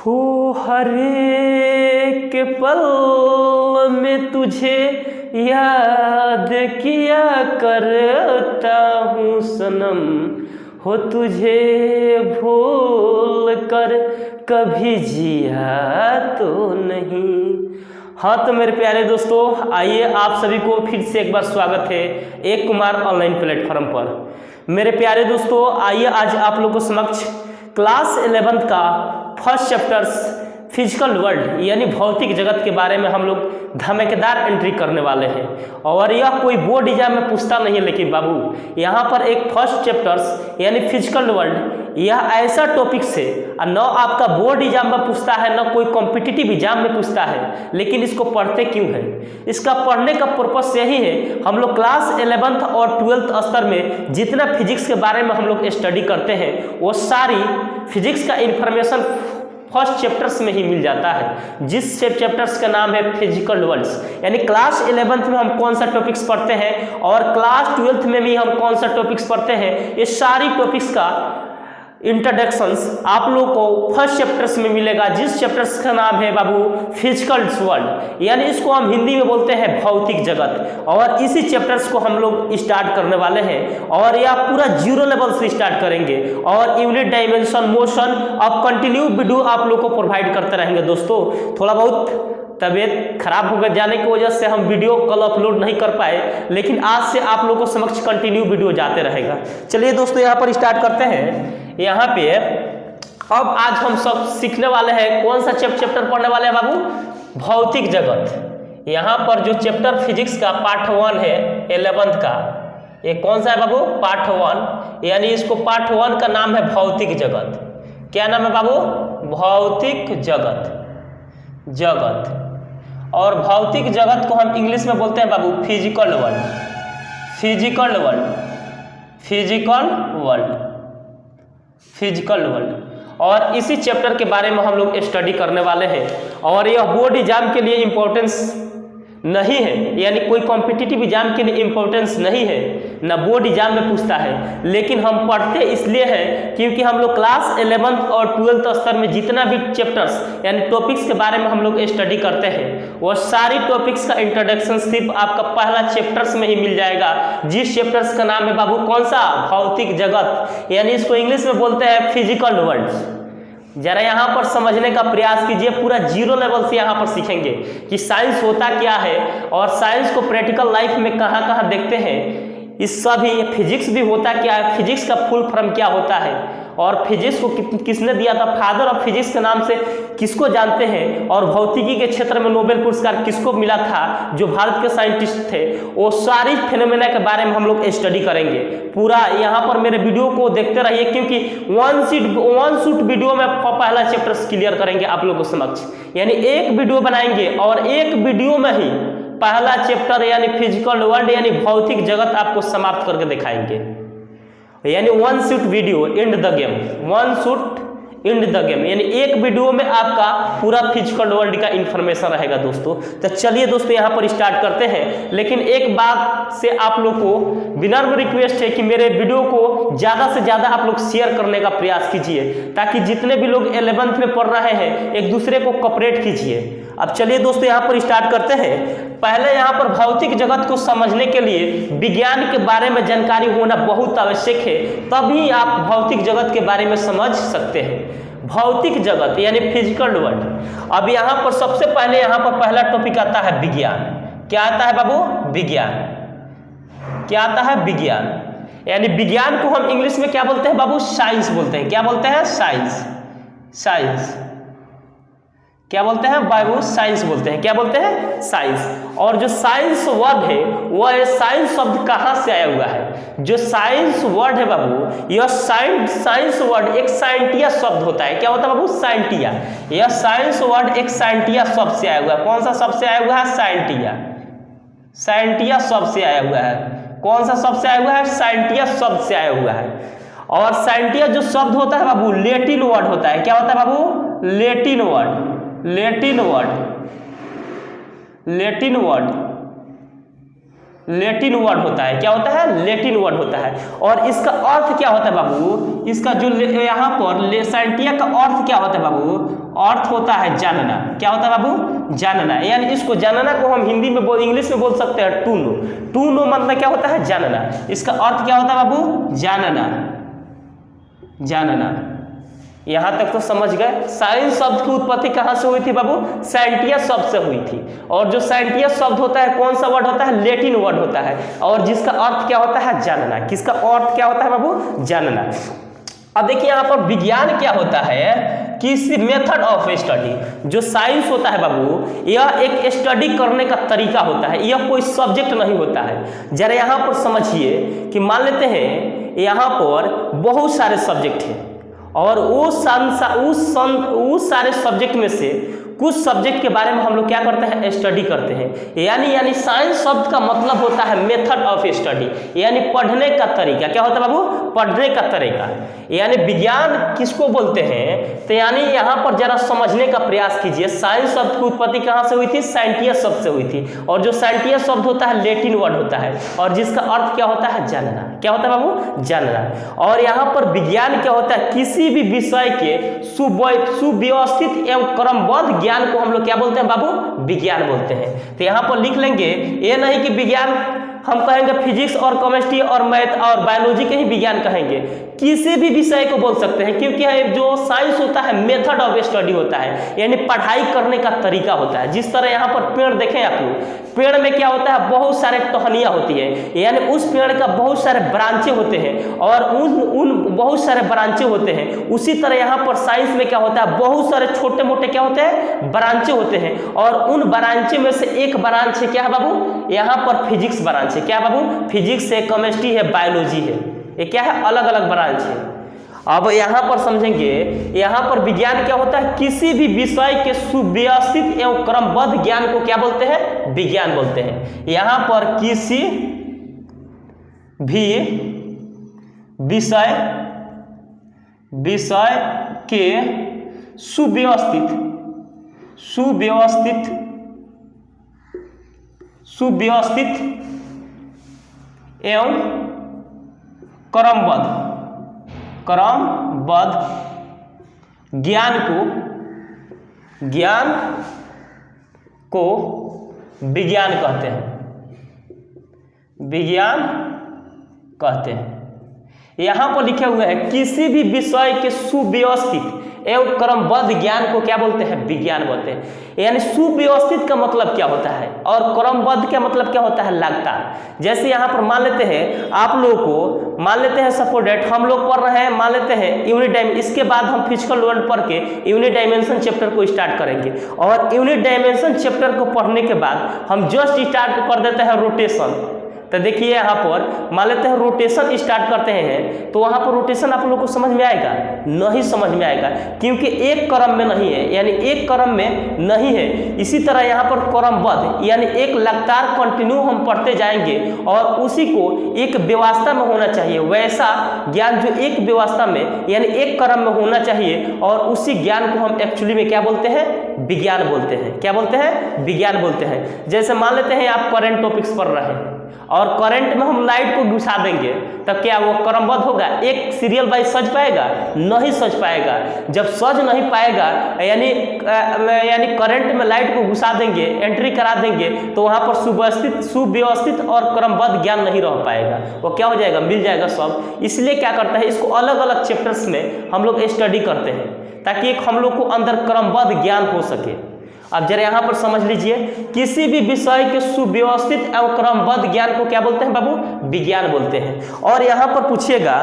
हो हर एक पल में तुझे याद किया करता हूँ सनम, हो तुझे भूल कर कभी जिया तो नहीं। हाँ तो मेरे प्यारे दोस्तों, आइए आप सभी को फिर से एक बार स्वागत है एक कुमार ऑनलाइन प्लेटफॉर्म पर। मेरे प्यारे दोस्तों, आइए आज आप लोगों को समक्ष क्लास 11th का फर्स्ट चैप्टर्स फिजिकल वर्ल्ड यानी भौतिक जगत के बारे में हम लोग धमाकेदार एंट्री करने वाले हैं। और यह कोई बोर्ड एग्जाम में पूछता नहीं है, लेकिन बाबू यहाँ पर एक फर्स्ट चैप्टर्स यानी फिजिकल वर्ल्ड यह ऐसा टॉपिक्स है और न आपका बोर्ड एग्जाम में पूछता है न कोई कॉम्पिटिटिव एग्जाम में पूछता है, लेकिन इसको पढ़ते क्यों है? इसका पढ़ने का पर्पस यही है, हम लोग क्लास 11th और 12th स्तर में जितना फिजिक्स के बारे में हम लोग स्टडी करते हैं वो सारी फिजिक्स का इंफॉर्मेशन फर्स्ट चैप्टर्स में ही मिल जाता है, जिस चैप्टर्स का नाम है फिजिकल वर्ल्ड्स। यानी क्लास 11th में हम कौन सा टॉपिक्स पढ़ते हैं और क्लास 12th में भी हम कौन सा टॉपिक्स पढ़ते हैं, ये सारी टॉपिक्स का इंट्रोडक्शंस आप लोगों को फर्स्ट चैप्टर्स में मिलेगा, जिस चैप्टर्स का नाम है बाबू फिजिकल वर्ल्ड, यानी इसको हम हिंदी में बोलते हैं भौतिक जगत। और इसी चैप्टर्स को हम लोग स्टार्ट करने वाले हैं और यह पूरा 0 लेवल से स्टार्ट करेंगे और यूनिट, डायमेंशन, मोशन अब कंटिन्यू वीडियो आप लोग को प्रोवाइड करते रहेंगे। दोस्तों थोड़ा बहुत तबीयत खराब हो जाने की वजह से हम वीडियो कल अपलोड नहीं कर पाए, लेकिन आज से आप लोगों को समक्ष कंटिन्यू वीडियो जाते रहेगा। चलिए दोस्तों यहाँ पर स्टार्ट करते हैं। यहाँ पे अब आज हम सब सीखने वाले हैं कौन सा चैप्टर पढ़ने वाले हैं बाबू? भौतिक जगत। यहाँ पर जो चैप्टर फिजिक्स का पार्ट 1 है 11th का, ये कौन सा है बाबू? पार्ट 1, यानी इसको पार्ट 1 का नाम है भौतिक जगत। क्या नाम है बाबू? भौतिक जगत। और भौतिक जगत को हम इंग्लिश में बोलते हैं बाबू फिजिकल वर्ल्ड। और इसी चैप्टर के बारे में हम लोग स्टडी करने वाले हैं। और यह बोर्ड एग्जाम के लिए इम्पोर्टेंस नहीं है, यानी कोई कॉम्पिटिटिव एग्जाम के लिए इम्पोर्टेंस नहीं है, ना बोर्ड एग्जाम में पूछता है, लेकिन हम पढ़ते इसलिए हैं क्योंकि हम लोग क्लास 11th और 12th स्तर में जितना भी चैप्टर्स यानी टॉपिक्स के बारे में हम लोग स्टडी करते हैं वो सारी टॉपिक्स का इंट्रोडक्शन सिर्फ आपका पहला चैप्टर्स में ही मिल जाएगा, जिस चैप्टर्स का नाम है बाबू कौन सा? भौतिक जगत, यानी इसको इंग्लिश में बोलते हैं फिजिकल वर्ल्ड। जरा यहाँ पर समझने का प्रयास कीजिए, पूरा 0 लेवल से यहाँ पर सीखेंगे कि साइंस होता क्या है और साइंस को प्रैक्टिकल लाइफ में कहाँ कहाँ देखते हैं, इस सभी फिजिक्स भी होता क्या है, फिजिक्स का फुल फॉर्म क्या होता है और फिजिक्स को किसने दिया था, फादर ऑफ फिजिक्स के नाम से किसको जानते हैं, और भौतिकी के क्षेत्र में नोबेल पुरस्कार किसको मिला था, जो भारत के साइंटिस्ट थे, वो सारी फिनोमेना के बारे में हम लोग स्टडी करेंगे। पूरा यहाँ पर मेरे वीडियो को देखते रहिए, क्योंकि वन शूट वीडियो में पहला चैप्टर क्लियर करेंगे आप लोगों को समक्ष, यानी एक वीडियो बनाएंगे और एक वीडियो में ही पहला चैप्टर यानी फिजिकल वर्ल्ड यानी भौतिक जगत आपको समाप्त करके दिखाएंगे। यानी one shoot video and the game, यानी एक वीडियो में आपका पूरा फिजिकल वर्ल्ड का इंफॉर्मेशन रहेगा दोस्तों। तो चलिए दोस्तों यहाँ पर स्टार्ट करते हैं, लेकिन एक बात से आप लोग को विनम्र रिक्वेस्ट है कि मेरे वीडियो को ज़्यादा से ज़्यादा आप लोग शेयर करने का प्रयास कीजिए, ताकि जितने भी लोग 11th में पढ़ रहे हैं एक दूसरे को कोऑपरेट कीजिए। अब चलिए दोस्तों यहाँ पर स्टार्ट करते हैं। पहले यहाँ पर भौतिक जगत को समझने के लिए विज्ञान के बारे में जानकारी होना बहुत आवश्यक है, तभी आप भौतिक जगत के बारे में समझ सकते हैं। भौतिक जगत यानी फिजिकल वर्ल्ड। अब यहाँ पर सबसे पहले यहाँ पर पहला टॉपिक आता है विज्ञान। क्या आता है बाबू? विज्ञान। क्या आता है? विज्ञान। यानी विज्ञान को हम इंग्लिश में क्या बोलते हैं बाबू? साइंस बोलते हैं। क्या बोलते हैं? साइंस। क्या बोलते हैं बाबू? साइंस बोलते हैं। क्या बोलते हैं? साइंस। और जो साइंस वर्ड है वह साइंस शब्द कहाँ से आया हुआ है? जो साइंस वर्ड है बाबू, यह साइंस वर्ड एक साइंटिया शब्द होता है। क्या होता है बाबू? साइंटिया। यह साइंस वर्ड एक साइंटिया शब्द से आया हुआ है। कौन सा शब्द से आया हुआ है? साइंटिया शब्द से आया हुआ है। कौन सा शब्द से आया हुआ है? साइंटिया शब्द से आया हुआ है। और साइंटिया जो शब्द होता है बाबू लैटिन वर्ड होता है। क्या होता है बाबू? Latin word. लैटिन वर्ड होता है। क्या होता है? लैटिन वर्ड होता है। और इसका अर्थ क्या होता है बाबू? इसका जो यहाँ पर साइंटिया का अर्थ क्या होता है बाबू? अर्थ होता है जानना। क्या होता है बाबू? जानना। यानी इसको जानना को हम हिंदी में इंग्लिश में बोल सकते हैं टू नो। टू नो मतलब क्या होता है? जानना। इसका अर्थ क्या होता है बाबू? जानना। जानना। यहाँ तक तो समझ गए। साइंस शब्द की उत्पत्ति कहाँ से हुई थी बाबू? साइंटिया शब्द से हुई थी। और जो साइंटिया शब्द होता है कौन सा वर्ड होता है? लैटिन वर्ड होता है। और जिसका अर्थ क्या होता है? जानना। किसका अर्थ क्या होता है बाबू? जानना। अब देखिए यहाँ पर विज्ञान क्या होता है? किसी मेथड ऑफ स्टडी। जो साइंस होता है बाबू, यह एक स्टडी करने का तरीका होता है, यह कोई सब्जेक्ट नहीं होता है। जरा यहाँ पर समझिए कि मान लेते हैं यहाँ पर बहुत सारे सब्जेक्ट हैं और उस सारे सब्जेक्ट में से कुछ सब्जेक्ट के बारे में हम लोग क्या करते हैं? स्टडी करते हैं। यानी साइंस शब्द का मतलब होता है मेथड ऑफ स्टडी, यानी पढ़ने का तरीका। क्या होता है बाबू? पढ़ने का तरीका। यानी विज्ञान किसको बोलते हैं? तो यानी यहाँ पर जरा समझने का प्रयास कीजिए। साइंस शब्द की उत्पत्ति कहाँ से हुई थी? साइंटिया शब्द से हुई थी। और जो साइंटिया शब्द होता है लैटिन वर्ड होता है और जिसका अर्थ क्या होता है? जानना। क्या होता है बाबू? जानना। और यहाँ पर विज्ञान क्या होता है? किसी भी विषय के सुव्यवस्थित एवं क्रमबद्ध ज्ञान को हम लोग क्या बोलते हैं बाबू? विज्ञान बोलते हैं। तो यहाँ पर लिख लेंगे, ये नहीं कि विज्ञान हम कहेंगे फिजिक्स और केमिस्ट्री और मैथ और बायोलॉजी के ही विज्ञान कहेंगे, किसी भी विषय को बोल सकते हैं, क्योंकि जो साइंस होता है मेथड ऑफ स्टडी होता है, यानी पढ़ाई करने का तरीका होता है। जिस तरह यहाँ पर पेड़ देखें आप लोग, पेड़ में क्या होता है? बहुत सारे टहनियाँ होती है, यानी उस पेड़ का बहुत सारे ब्रांचे होते हैं और उन बहुत सारे ब्रांचे होते हैं। उसी तरह यहाँ पर साइंस में क्या होता है? बहुत सारे छोटे मोटे क्या होते हैं? ब्रांचे होते हैं। और उन ब्रांचे में से एक ब्रांच है क्या है बाबू? यहाँ पर फिजिक्स ब्रांच है। क्या बाबू? फिजिक्स है, केमिस्ट्री है, बायोलॉजी है। ये क्या है? अलग अलग ब्रांच है। अब यहाँ पर समझेंगे, यहाँ पर विज्ञान क्या होता है? किसी भी विषय के सुव्यवस्थित एवं क्रमबद्ध ज्ञान को क्या बोलते हैं? विज्ञान बोलते हैं। यहाँ पर किसी भी विषय के सुव्यवस्थित एवं क्रमबद्ध ज्ञान को विज्ञान कहते हैं। यहाँ पर लिखे हुए हैं किसी भी विषय के सुव्यवस्थित एवं क्रमबद्ध ज्ञान को क्या बोलते हैं? विज्ञान बोलते हैं। यानी सुव्यवस्थित का मतलब क्या होता है और क्रमबद्ध का मतलब क्या होता है? लगातार। जैसे यहाँ पर मान लेते हैं आप लोगों को, मान लेते हैं सपोज डेट हम लोग पढ़ रहे हैं, मान लेते हैं यूनिट डायमेंशन, इसके बाद हम फिजिकल वर्ल्ड पढ़ के यूनिट डायमेंशन चैप्टर को स्टार्ट करेंगे। और यूनिट डायमेंशन चैप्टर को पढ़ने के बाद हम जस्ट स्टार्ट कर देते हैं रोटेशन। तो देखिए यहाँ पर मान लेते हैं रोटेशन स्टार्ट करते हैं, तो वहाँ पर रोटेशन आप लोगों को समझ में आएगा? नहीं समझ में आएगा, क्योंकि एक क्रम में नहीं है, यानी एक क्रम में नहीं है। इसी तरह यहाँ पर क्रमबद्ध यानी एक लगातार कंटिन्यू हम पढ़ते जाएंगे और उसी को एक व्यवस्था में होना चाहिए। वैसा ज्ञान जो एक व्यवस्था में यानी एक क्रम में होना चाहिए, और उसी ज्ञान को हम एक्चुअली में क्या बोलते हैं? विज्ञान बोलते हैं। क्या बोलते हैं? विज्ञान बोलते हैं। जैसे मान लेते हैं आप करंट टॉपिक्स पढ़ रहे हैं और करंट में हम लाइट को घुसा देंगे, तब क्या वो क्रमबद्ध होगा? एक सीरियल वाइज सज पाएगा? नहीं सज पाएगा। जब सज नहीं पाएगा यानी करंट में लाइट को घुसा देंगे, एंट्री करा देंगे, तो वहाँ पर सुव्यवस्थित और क्रमबद्ध ज्ञान नहीं रह पाएगा। वो क्या हो जाएगा? मिल जाएगा सब। इसलिए क्या करता है, इसको अलग अलग चैप्टर्स में हम लोग स्टडी करते हैं ताकि एक हम लोग को अंदर क्रमबद्ध ज्ञान हो सके। अब जरा यहाँ पर समझ लीजिए, किसी भी विषय के सुव्यवस्थित एवं क्रमबद्ध ज्ञान को क्या बोलते हैं बाबू? विज्ञान बोलते हैं। और यहाँ पर पूछिएगा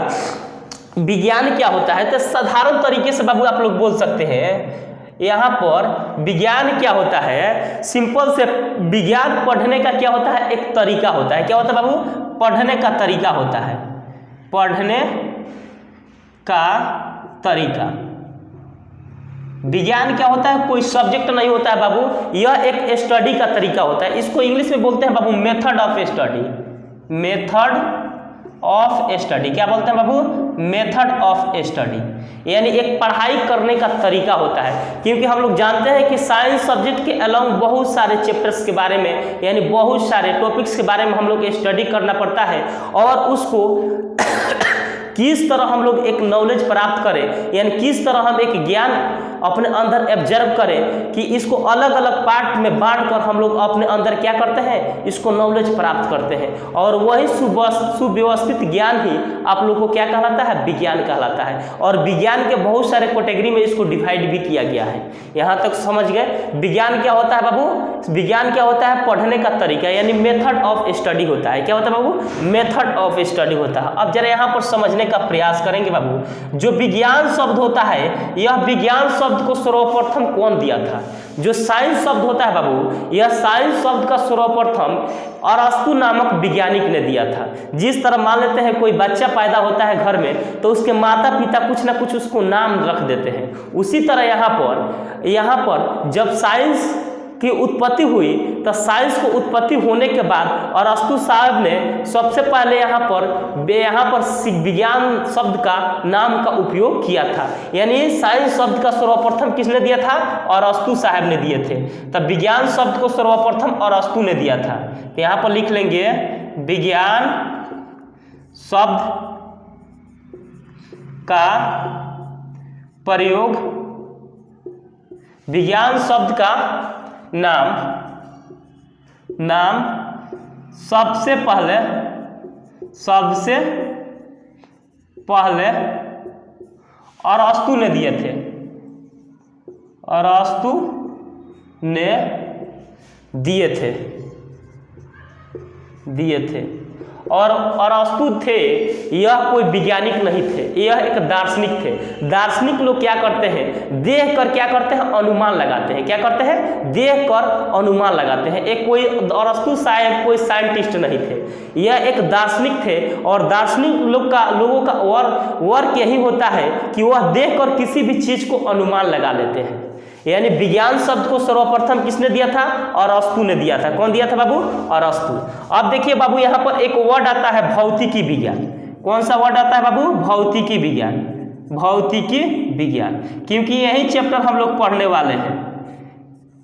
विज्ञान क्या होता है, तो साधारण तरीके से बाबू आप लोग बोल सकते हैं। यहाँ पर विज्ञान क्या होता है? सिंपल से विज्ञान पढ़ने का क्या होता है? एक तरीका होता है। क्या होता है बाबू? पढ़ने का तरीका होता है। पढ़ने का तरीका। विज्ञान क्या होता है? कोई सब्जेक्ट नहीं होता है बाबू, यह एक स्टडी का तरीका होता है। इसको इंग्लिश में बोलते हैं बाबू method of study. Method of study. क्या बोलते हैं बाबू? मेथड ऑफ स्टडी, यानी एक पढ़ाई करने का तरीका होता है। क्योंकि हम लोग जानते हैं कि साइंस सब्जेक्ट के अलावा बहुत सारे चैप्टर्स के बारे में, यानी बहुत सारे टॉपिक्स के बारे में हम लोग स्टडी करना पड़ता है, और उसको किस तरह हम लोग एक नॉलेज प्राप्त करें, यानी किस तरह हम एक ज्ञान अपने अंदर एब्जर्व करें कि इसको अलग अलग पार्ट में बांटकर हम लोग अपने अंदर क्या करते हैं, इसको नॉलेज प्राप्त करते हैं। और वही सुव्यवस्थित ज्ञान ही आप लोग को क्या कहलाता है? विज्ञान कहलाता है। और विज्ञान के बहुत सारे कैटेगरी में इसको डिवाइड भी किया गया है। यहाँ तक समझ गए? विज्ञान क्या होता है बाबू? विज्ञान क्या होता है? पढ़ने का तरीका, यानी मेथड ऑफ स्टडी होता है। क्या होता है बाबू? मेथड ऑफ स्टडी होता है। अब जरा यहाँ पर समझने का प्रयास करेंगे बाबू। जो विज्ञान शब्द होता है, यह विज्ञान शब्द को सर्वप्रथम कौन दिया था? जो साइंस शब्द होता है बाबू, यह साइंस शब्द का सर्वप्रथम अरस्तु नामक वैज्ञानिक ने दिया था। जिस तरह मान लेते हैं कोई बच्चा पैदा होता है घर में, तो उसके माता पिता कुछ ना कुछ उसको नाम रख देते हैं, उसी तरह यहाँ पर जब साइंस की उत्पत्ति हुई, तो साइंस को उत्पत्ति होने के बाद अरस्तु साहब ने सबसे पहले यहाँ पर विज्ञान शब्द का नाम का उपयोग किया था। यानी साइंस शब्द का सर्वप्रथम किसने दिया था? अरस्तु साहब ने दिए थे। तब विज्ञान शब्द को सर्वप्रथम अरस्तु ने दिया था। तो यहाँ पर लिख लेंगे विज्ञान शब्द का प्रयोग, विज्ञान शब्द का नाम सबसे पहले अरस्तु ने दिए थे। अरस्तु ने दिए थे। और अरस्तु थे, यह कोई वैज्ञानिक नहीं थे, यह एक दार्शनिक थे। दार्शनिक लोग क्या करते हैं? देख कर क्या करते हैं? अनुमान लगाते हैं। क्या करते हैं? देख कर अनुमान लगाते हैं। एक कोई अरस्तु साहब कोई साइंटिस्ट नहीं थे, यह एक दार्शनिक थे। और दार्शनिक लोगों का वर्क यही होता है कि वह देख कर किसी भी चीज को अनुमान लगा लेते हैं। यानी विज्ञान शब्द को सर्वप्रथम किसने दिया था? अरस्तु ने दिया था। कौन दिया था बाबू? अरस्तु। अब देखिए बाबू, यहाँ पर एक वर्ड आता है भौतिकी विज्ञान। कौन सा वर्ड आता है बाबू? भौतिकी विज्ञान। भौतिकी विज्ञान, क्योंकि यही चैप्टर हम लोग पढ़ने वाले हैं।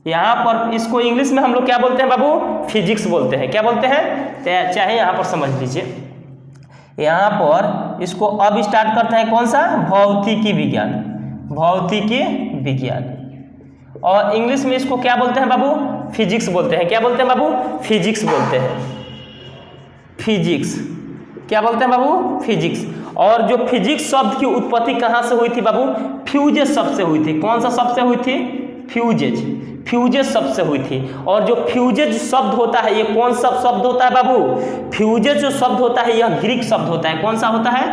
यहाँ पर इसको इंग्लिश में हम लोग क्या बोलते हैं बाबू? फिजिक्स बोलते हैं। क्या बोलते हैं? चाहे यहाँ पर समझ लीजिए। यहाँ पर इसको अब स्टार्ट करते हैं कौन सा? भौतिकी विज्ञान। भौतिकी विज्ञान। और इंग्लिश में इसको क्या बोलते हैं बाबू? फिजिक्स बोलते हैं। क्या बोलते हैं बाबू? फिजिक्स बोलते हैं। फिजिक्स। क्या बोलते हैं बाबू? फिजिक्स। और जो फिजिक्स शब्द की उत्पत्ति कहाँ से हुई थी बाबू? फ्यूजेस शब्द से हुई थी। कौन सा शब्द से हुई थी? फ्यूजेस शब्द से हुई थी। और जो फ्यूजेज शब्द होता है, ये कौन सा शब्द होता है बाबू? फ्यूजेज जो शब्द होता है, यह ग्रीक शब्द होता है। कौन सा होता है?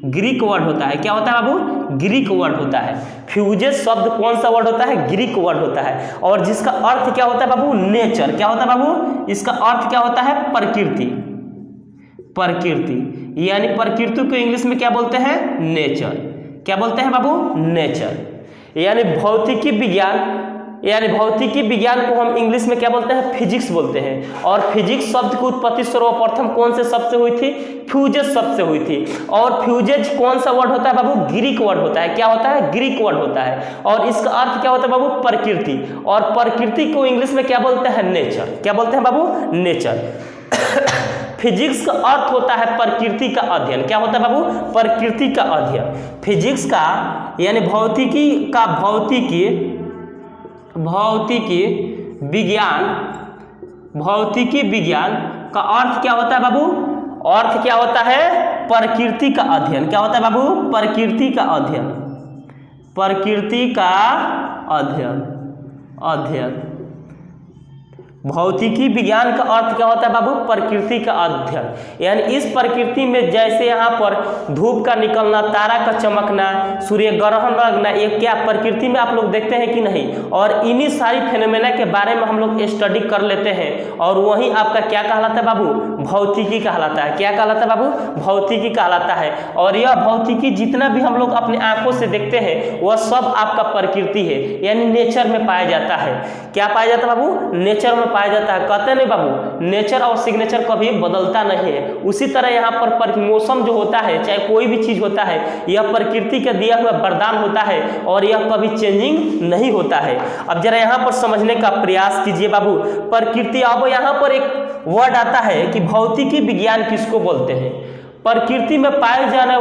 ग्रीक वर्ड होता है। क्या होता है बाबू? ग्रीक वर्ड होता है। फ्यूजेस शब्द कौन सा वर्ड होता है? ग्रीक वर्ड होता है। और जिसका अर्थ क्या होता है बाबू? नेचर। क्या होता है बाबू? इसका अर्थ क्या होता है? प्रकृति। यानी प्रकृति को इंग्लिश में क्या बोलते हैं? नेचर। क्या बोलते हैं बाबू? नेचर। यानी भौतिकी विज्ञान को हम इंग्लिश में क्या बोलते हैं? फिजिक्स बोलते हैं। और फिजिक्स शब्द की उत्पत्ति सर्वप्रथम कौन से शब्द से हुई थी? फ्यूजेस शब्द से हुई थी। और फ्यूजेज कौन सा वर्ड होता है बाबू? ग्रीक वर्ड होता है। क्या होता है? ग्रीक वर्ड होता है। और इसका अर्थ क्या होता है बाबू? प्रकृति। और प्रकृति को इंग्लिश में क्या बोलते हैं? नेचर। क्या बोलते हैं बाबू? नेचर। फिजिक्स का अर्थ होता है प्रकृति का अध्ययन। क्या होता है बाबू? प्रकृति का अध्ययन। फिजिक्स का यानी भौतिकी विज्ञान का अर्थ क्या होता है बाबू? अर्थ क्या होता है? प्रकृति का अध्ययन। क्या होता है बाबू? प्रकृति का अध्ययन। भौतिकी विज्ञान का अर्थ क्या होता है बाबू? प्रकृति का अध्ययन। यानी इस प्रकृति में जैसे यहाँ पर धूप का निकलना, तारा का चमकना, सूर्य ग्रहण लगना, ये क्या प्रकृति में आप लोग देखते हैं कि नहीं? और इन्हीं सारी फेनोमेना के बारे में हम लोग स्टडी कर लेते हैं। और वही आपका क्या कहलाता है बाबू? भौतिकी कहलाता है। क्या कहलाता है बाबू? भौतिकी कहलाता है। और यह भौतिकी जितना भी हम लोग अपने आंखों से देखते हैं, वह सब आपका प्रकृति है, यानी नेचर में पाया जाता है। क्या पाया जाता है बाबू? नेचर में पाया जाता है। कहते नहीं बाबू नेचर और सिग्नेचर कभी बदलता नहीं है। उसी तरह यहाँ पर मौसम जो होता है, चाहे कोई भी चीज़ होता है, यह प्रकृति का दिया हुआ वरदान होता है और यह कभी चेंजिंग नहीं होता है। अब जरा यहाँ पर समझने का प्रयास कीजिए बाबू, प्रकृति। अब यहाँ पर एक वर्ड आता है कि भौतिकी विज्ञान किसको बोलते हैं। प्रकृति में पाए जाने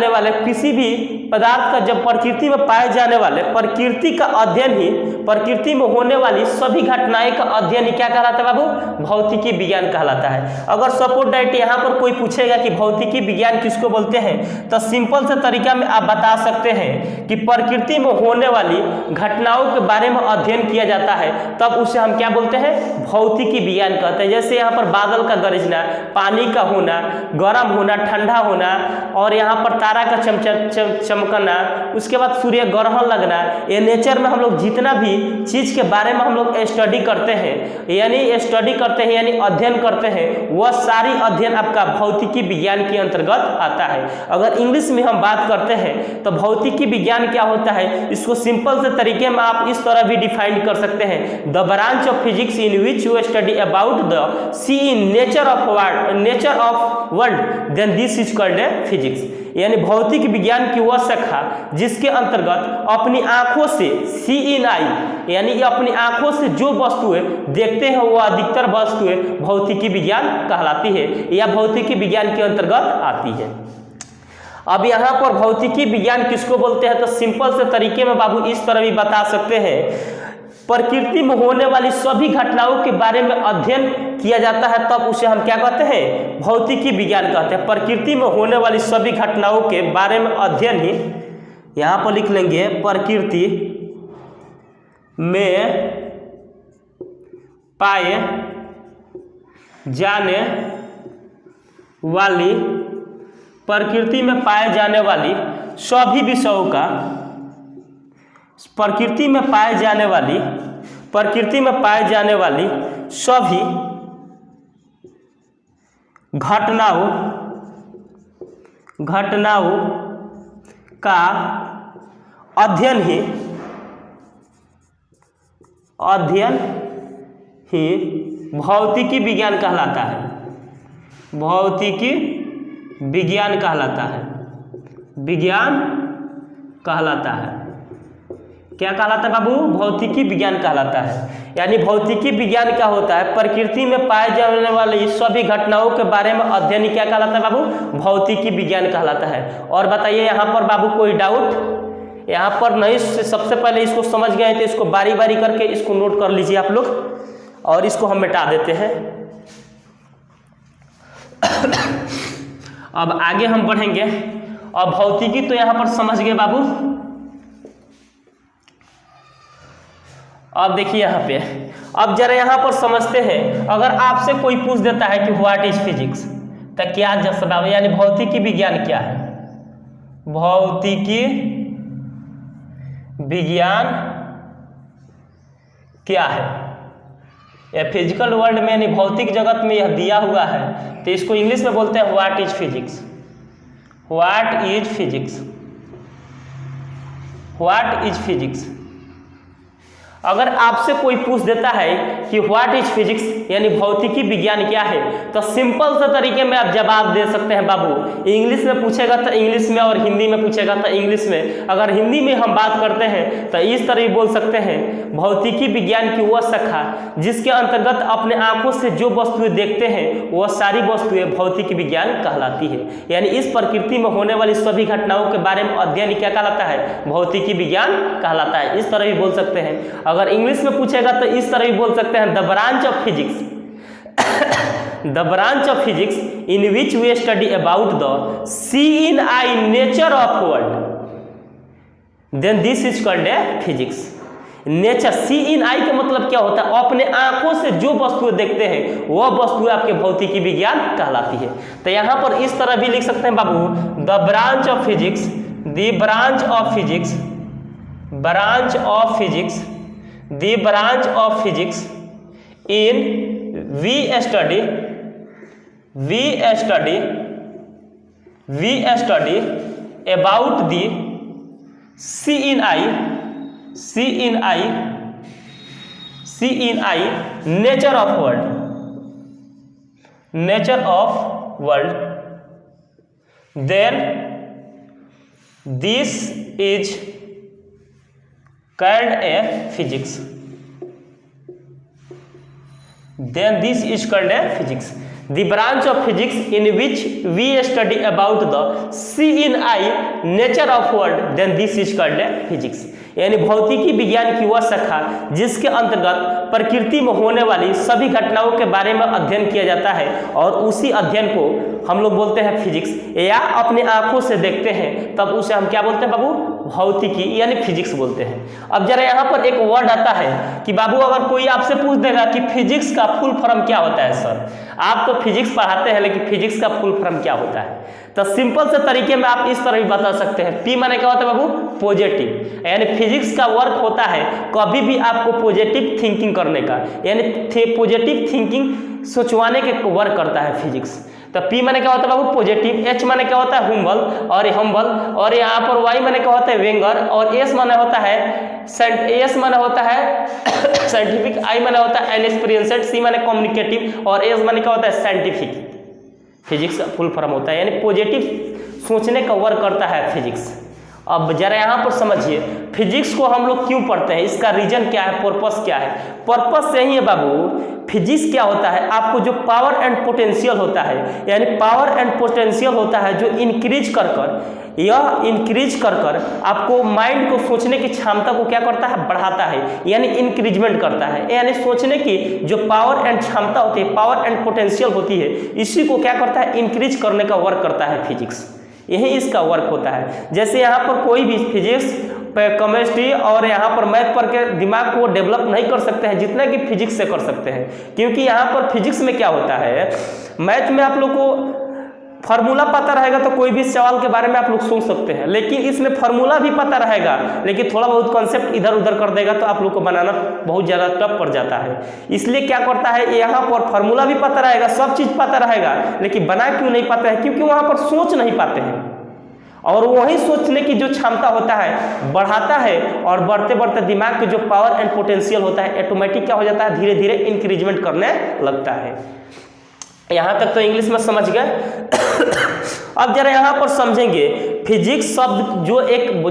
वाले किसी भी पदार्थ का, जब प्रकृति में पाए जाने वाले प्रकृति का अध्ययन ही, प्रकृति में होने वाली सभी घटनाएं का अध्ययन ही क्या कहलाता है बाबू, भौतिकी विज्ञान कहलाता है। अगर सपोज दैट यहाँ पर कोई पूछेगा कि भौतिकी विज्ञान किसको बोलते हैं, तो सिंपल से तरीका में आप बता सकते हैं कि प्रकृति में होने वाली घटनाओं के बारे में अध्ययन किया जाता है, तब उसे हम क्या बोलते हैं, भौतिकी विज्ञान कहते हैं। जैसे यहाँ पर बादल का गरजना, पानी का होना, गर्म होना, ठंडा होना, और यहाँ पर तारा का चमकना, उसके बाद सूर्य ग्रहण लगना, ये नेचर में हम लोग जितना भी चीज के बारे में हम लोग स्टडी करते हैं, यानी अध्ययन करते हैं, वह सारी अध्ययन आपका भौतिकी विज्ञान के अंतर्गत आता है। अगर इंग्लिश में हम बात करते हैं तो भौतिकी विज्ञान क्या होता है, इसको सिंपल से तरीके में आप इस तरह भी डिफाइन कर सकते हैं, the branch of physics in which you study about the C in nature of world, then this is called physics. यानी भौतिक विज्ञान की वह शाखा जिसके अंतर्गत अपनी आंखों से सी इन आई, यानी अपनी आंखों से जो वस्तुएं देखते हैं वह अधिकतर वस्तुएं भौतिकी विज्ञान कहलाती है या भौतिकी विज्ञान के अंतर्गत आती है। अब यहाँ पर भौतिकी विज्ञान किसको बोलते हैं, तो सिंपल से तरीके में बाबू इस तरह भी बता सकते हैं, प्रकृति में होने वाली सभी घटनाओं के बारे में अध्ययन किया जाता है, तब उसे हम क्या कहते हैं, भौतिकी विज्ञान कहते हैं। प्रकृति में होने वाली सभी घटनाओं के बारे में अध्ययन ही, यहाँ पर लिख लेंगे, प्रकृति में पाए जाने वाली, प्रकृति में पाए जाने वाली सभी विषयों का, प्रकृति में पाए जाने वाली सभी घटनाओं का अध्ययन ही भौतिकी विज्ञान कहलाता है। भौतिकी विज्ञान कहलाता है, विज्ञान कहलाता है। क्या कहलाता है बाबू, भौतिकी विज्ञान कहलाता है। यानी भौतिकी विज्ञान क्या होता है, प्रकृति में पाए जाने वाली सभी घटनाओं के बारे में अध्ययन क्या कहलाता है बाबू, भौतिकी विज्ञान कहलाता है। और बताइए यहाँ पर बाबू कोई डाउट यहाँ पर नहीं? सबसे पहले इसको समझ गए तो इसको बारी बारी करके इसको नोट कर लीजिए आप लोग, और इसको हम मिटा देते हैं। अब आगे हम बढ़ेंगे। अब भौतिकी तो यहाँ पर समझ गए बाबू। अब देखिए यहाँ पे, अब जरा यहाँ पर समझते हैं, अगर आपसे कोई पूछ देता है कि व्हाट इज फिजिक्स, तो क्या जवाब, यानी भौतिकी विज्ञान क्या है? भौतिकी विज्ञान क्या है? यह फिजिकल वर्ल्ड में यानी भौतिक जगत में यह दिया हुआ है, तो इसको इंग्लिश में बोलते हैं what is physics. What is physics, what is physics. अगर आपसे कोई पूछ देता है कि व्हाट इज फिजिक्स यानी भौतिकी विज्ञान क्या है, तो सिंपल से तरीके में आप जवाब दे सकते हैं बाबू। इंग्लिश में पूछेगा तो इंग्लिश में, और हिंदी में पूछेगा तो इंग्लिश में। अगर हिंदी में हम बात करते हैं तो इस तरह बोल सकते हैं, भौतिकी विज्ञान की वह शाखा जिसके अंतर्गत अपने आंखों से जो वस्तुएं देखते हैं वह सारी वस्तुएं भौतिकी विज्ञान कहलाती है। यानी इस प्रकृति में होने वाली सभी घटनाओं के बारे में अध्ययन क्या कहलाता है? भौतिकी विज्ञान कहलाता है। इस तरह भी बोल सकते हैं। अगर इंग्लिश में पूछेगा तो इस तरह भी बोल सकते हैं, the branch of physics, the branch of physics in which we study about the C in I nature of world, then this is called a physics. Nature, C in I का मतलब क्या होता है? अपने आंखों से जो वस्तुएं देखते हैं वह वस्तुएं आपके भौतिकी विज्ञान कहलाती है। तो यहां पर इस तरह भी लिख सकते हैं बाबू, the branch of physics, the branch of physics, branch of physics, the branch of physics in we study about the see in eye CNI nature of world, nature of world, then this is called a physics, then this is called a physics, the branch of physics in which we study about the CNI nature of world, then this is called a physics। यानी भौतिकी विज्ञान की वह शाखा जिसके अंतर्गत प्रकृति में होने वाली सभी घटनाओं के बारे में अध्ययन किया जाता है और उसी अध्ययन को हम लोग बोलते हैं फिजिक्स, या अपने आंखों से देखते हैं तब उसे हम क्या बोलते हैं बाबू, भौतिकी यानी फिजिक्स बोलते हैं। अब जरा यहाँ पर एक वर्ड आता है कि बाबू अगर कोई आपसे पूछ देगा कि फिजिक्स का फुल फॉर्म क्या होता है, सर आप तो फिजिक्स पढ़ाते हैं लेकिन फिजिक्स का फुल फॉर्म क्या होता है, तो सिंपल से तरीके में आप इस तरह भी बता सकते हैं। पी माने क्या होता है बाबू, पॉजिटिव, यानी फिजिक्स का वर्क होता है कभी भी आपको पॉजिटिव थिंकिंग करने का, यानी पॉजिटिव थिंकिंग सोचवाने के वर्क करता है फिजिक्स। तो पी माने क्या होता है बाबू, पॉजिटिव, एच माने क्या होता है, हुम्बल और यहाँ पर वाई माने क्या होता है, वेंगर, और एस माने होता है साइंटिफिक, आई माने होता है एक्सपीरियंस्ड, सी माने कम्युनिकेटिव और एस माने क्या होता है, साइंटिफिक। फिजिक्स का फुल फॉर्म होता है, यानी पॉजिटिव सोचने का वर्क करता है फिजिक्स। अब जरा यहाँ पर समझिए फिजिक्स को हम लोग क्यों पढ़ते हैं, इसका रीजन क्या है, पर्पस क्या है। पर्पस यही है बाबू, फिजिक्स क्या होता है, आपको जो पावर एंड पोटेंशियल होता है, यानी पावर एंड पोटेंशियल होता है जो इंक्रीज कर कर आपको माइंड को सोचने की क्षमता को क्या करता है, बढ़ाता है, यानी इंक्रीजमेंट करता है। यानी सोचने की जो पावर एंड क्षमता होती है, पावर एंड पोटेंशियल होती है, इसी को क्या करता है, इंक्रीज करने का वर्क करता है फिजिक्स, यही इसका वर्क होता है। जैसे यहाँ पर कोई भी फिजिक्स, केमिस्ट्री और यहाँ पर मैथ पढ़ के दिमाग को डेवलप नहीं कर सकते हैं जितना कि फिजिक्स से कर सकते हैं, क्योंकि यहाँ पर फिजिक्स में क्या होता है, मैथ में आप लोग को फार्मूला पता रहेगा तो कोई भी सवाल के बारे में आप लोग सोच सकते हैं, लेकिन इसमें फार्मूला भी पता रहेगा लेकिन थोड़ा बहुत कॉन्सेप्ट इधर उधर कर देगा तो आप लोग को बनाना बहुत ज़्यादा टफ पड़ जाता है। इसलिए क्या करता है, यहाँ पर फार्मूला भी पता रहेगा, सब चीज़ पता रहेगा, लेकिन बना क्यों नहीं पाते हैं, क्योंकि वहाँ पर सोच नहीं पाते हैं, और वही सोचने की जो क्षमता होता है बढ़ाता है, और बढ़ते बढ़ते दिमाग के जो पावर एंड पोटेंशियल होता है ऑटोमेटिक क्या हो जाता है, धीरे धीरे इंक्रीजमेंट करने लगता है। यहाँ तक तो इंग्लिश में समझ गए। अब जरा यहाँ पर समझेंगे फिजिक्स शब्द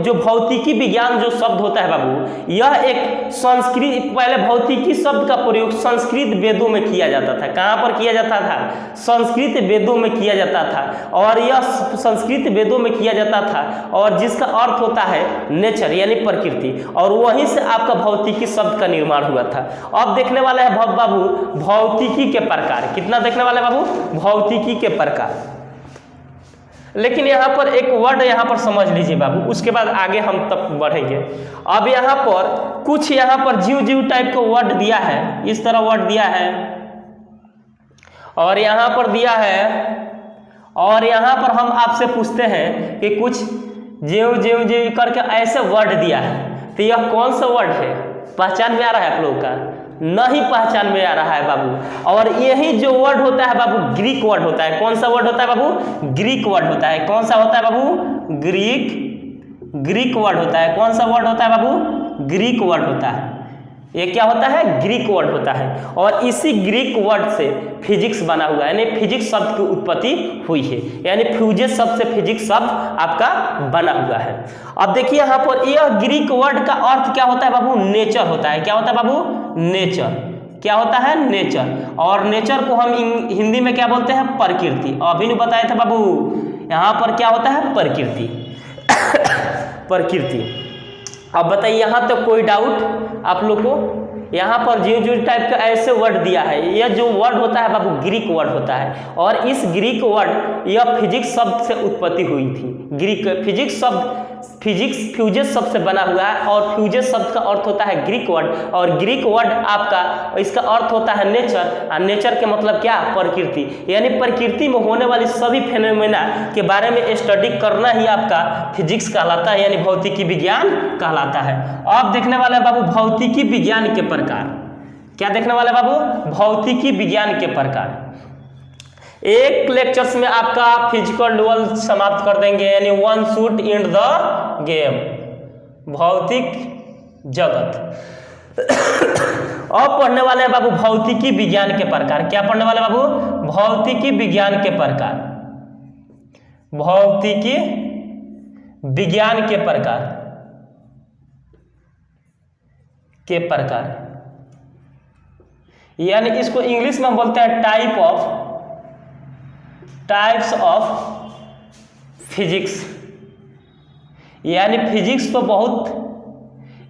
जो भौतिकी विज्ञान जो शब्द होता है बाबू, यह एक संस्कृत, पहले भौतिकी शब्द का प्रयोग संस्कृत वेदों में किया जाता था। कहाँ पर किया जाता था, संस्कृत वेदों में किया जाता था, और यह संस्कृत वेदों में किया जाता था, और जिसका अर्थ होता है नेचर यानी प्रकृति, और वहीं से आपका भौतिकी शब्द का निर्माण हुआ था। अब देखने वाला है बाबू भौतिकी के प्रकार, कितना देखने वाला है बाबू, भौतिकी के प्रकार। लेकिन यहाँ पर एक वर्ड यहाँ पर समझ लीजिए बाबू, उसके बाद आगे हम तब बढ़ेंगे। अब यहाँ पर कुछ यहाँ पर जीव टाइप का वर्ड दिया है, इस तरह वर्ड दिया है, और यहाँ पर दिया है, और यहाँ पर हम आपसे पूछते हैं कि कुछ जीव करके ऐसे वर्ड दिया है, तो यह कौन सा वर्ड है, पहचान में आ रहा है आप लोगों का, नहीं पहचान में आ रहा है बाबू। और यही जो वर्ड होता है बाबू ग्रीक वर्ड होता है। कौन सा वर्ड होता है बाबू, ग्रीक वर्ड होता है। कौन सा होता है बाबू, ग्रीक वर्ड होता है। कौन सा वर्ड होता है बाबू, ग्रीक वर्ड होता है। ये क्या होता है, ग्रीक वर्ड होता है, और इसी ग्रीक वर्ड से फिजिक्स बना हुआ है, यानी फिजिक्स शब्द की उत्पत्ति हुई है, यानी फ्यूजन शब्द से फिजिक्स शब्द आपका बना हुआ है। अब देखिए यहाँ पर यह ग्रीक वर्ड का अर्थ क्या होता है बाबू, नेचर होता है। क्या होता है बाबू, नेचर। क्या होता है, नेचर। और नेचर को हम हिंदी में क्या बोलते हैं, प्रकृति। अभी नहीं बताया था बाबू, यहाँ पर क्या होता है, प्रकृति। प्रकृति। अब बताइए यहाँ तक कोई डाउट आप लोग को? यहाँ पर जीव टाइप का ऐसे वर्ड दिया है, यह जो वर्ड होता है बाबू ग्रीक वर्ड होता है, और इस ग्रीक वर्ड यह फिजिक्स शब्द से उत्पत्ति हुई थी। ग्रीक फिजिक्स शब्द फ्यूजन शब्द से बना हुआ है, और फ्यूजन शब्द का अर्थ होता है ग्रीक वर्ड, और ग्रीक वर्ड आपका इसका अर्थ होता है नेचर, और नेचर के मतलब क्या, प्रकृति। यानी प्रकृति में होने वाली सभी फेनोमेना के बारे में स्टडी करना ही आपका फिजिक्स कहलाता है, यानी भौतिकी विज्ञान कहलाता है। अब देखने वाला है बाबू भौतिकी विज्ञान के प्रकार। क्या देखने वाले बाबू, भौतिकी विज्ञान के प्रकार। एक लेक्चर्स में आपका फिजिकल डुअल समाप्त कर देंगे, यानी one shoot in the game, भौतिक जगत। अब पढ़ने वाले हैं बाबू भौतिकी विज्ञान के प्रकार। क्या पढ़ने वाले बाबू? भौतिकी विज्ञान के प्रकार। भौतिकी विज्ञान के प्रकार यानी इसको इंग्लिश में बोलते हैं टाइप्स ऑफ फिजिक्स। यानी फिजिक्स तो बहुत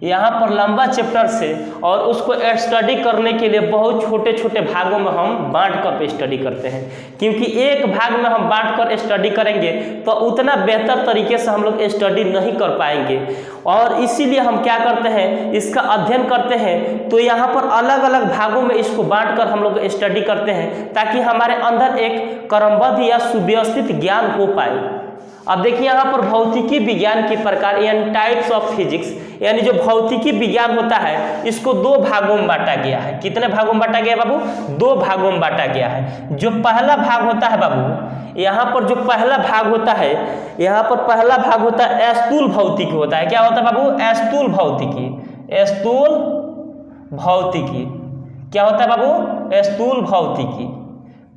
यहाँ पर लंबा चैप्टर से और उसको स्टडी करने के लिए बहुत छोटे छोटे भागों में हम बांट कर स्टडी करते हैं, क्योंकि एक भाग में हम बांट कर स्टडी करेंगे तो उतना बेहतर तरीके से हम लोग स्टडी नहीं कर पाएंगे। और इसीलिए हम क्या करते हैं, इसका अध्ययन करते हैं तो यहाँ पर अलग अलग भागों में इसको बांट कर हम लोग स्टडी करते हैं, ताकि हमारे अंदर एक क्रमबद्ध या सुव्यवस्थित ज्ञान हो पाए। अब देखिए यहाँ पर भौतिकी विज्ञान के प्रकार यानी टाइप्स ऑफ फिजिक्स, यानी जो भौतिकी विज्ञान होता है इसको दो भागों में बांटा गया है। कितने भागों में बांटा गया बाबू? दो भागों में बांटा गया है। जो पहला भाग होता है बाबू, यहाँ पर जो पहला भाग होता है, यहाँ पर पहला भाग होता है स्थूल भौतिकी होता है। क्या होता है बाबू? स्थूल भौतिकी। स्थूल भौतिकी क्या होता है बाबू? स्थूल भौतिकी।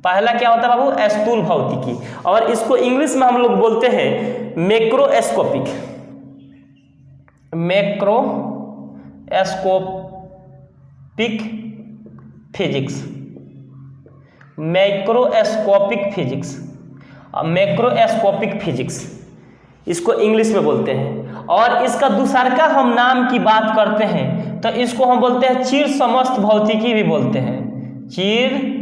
पहला क्या होता है बाबू? स्थूल भौतिकी। और इसको इंग्लिश में हम लोग बोलते हैं मैक्रोस्कोपिक फिजिक्स। मैक्रोस्कोपिक फिजिक्स इसको इंग्लिश में बोलते हैं। और इसका दूसरा का हम नाम की बात करते हैं तो इसको हम बोलते हैं चिर समस्त भौतिकी भी बोलते हैं। चिर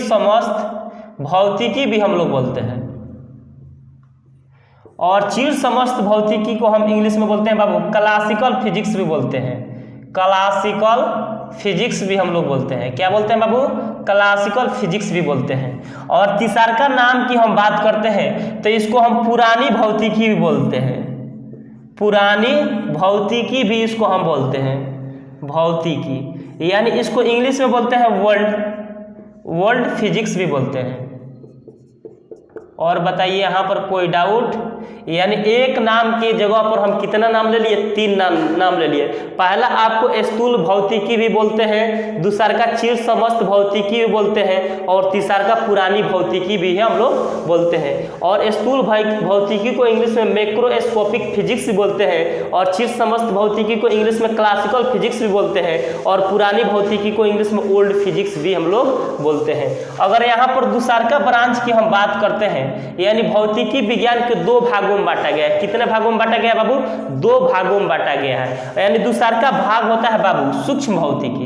समस्त भौतिकी भी हम लोग बोलते हैं। और चिर समस्त भौतिकी को हम इंग्लिश में बोलते हैं बाबू क्लासिकल फिजिक्स भी बोलते हैं। क्लासिकल फिजिक्स भी हम लोग बोलते हैं। क्या बोलते हैं बाबू? क्लासिकल फिजिक्स भी बोलते हैं। और तीसरा का नाम की हम बात करते हैं तो इसको हम पुरानी भौतिकी भी बोलते हैं। पुरानी भौतिकी भी इसको हम बोलते हैं। भौतिकी यानी इसको इंग्लिश में बोलते हैं वर्ल्ड फिजिक्स भी बोलते हैं। और बताइए यहाँ पर कोई डाउट? यानी एक नाम की जगह पर हम कितना नाम ले लिए? 3 नाम ले लिए। पहला आपको स्थूल भौतिकी भी बोलते हैं, दूसरा का चिर समस्त भौतिकी भी बोलते हैं, और तीसरा का पुरानी भौतिकी भी हम लोग बोलते हैं। और स्थूल भौतिकी को इंग्लिश में मैक्रोस्कोपिक फिजिक्स भी बोलते हैं, और चिर समस्त भौतिकी को इंग्लिश में क्लासिकल फिजिक्स भी बोलते हैं, और पुरानी भौतिकी को इंग्लिश में ओल्ड फिजिक्स भी हम लोग बोलते हैं। अगर यहाँ पर दूसरा का ब्रांच की हम बात करते हैं, यानी भौतिकी विज्ञान के 2 भागों में बांटा गया है। कितने भागों में बांटा गया है बाबू? 2 भागों में बांटा गया है। यानी दूसरा का भाग होता है बाबू सूक्ष्म भौतिकी।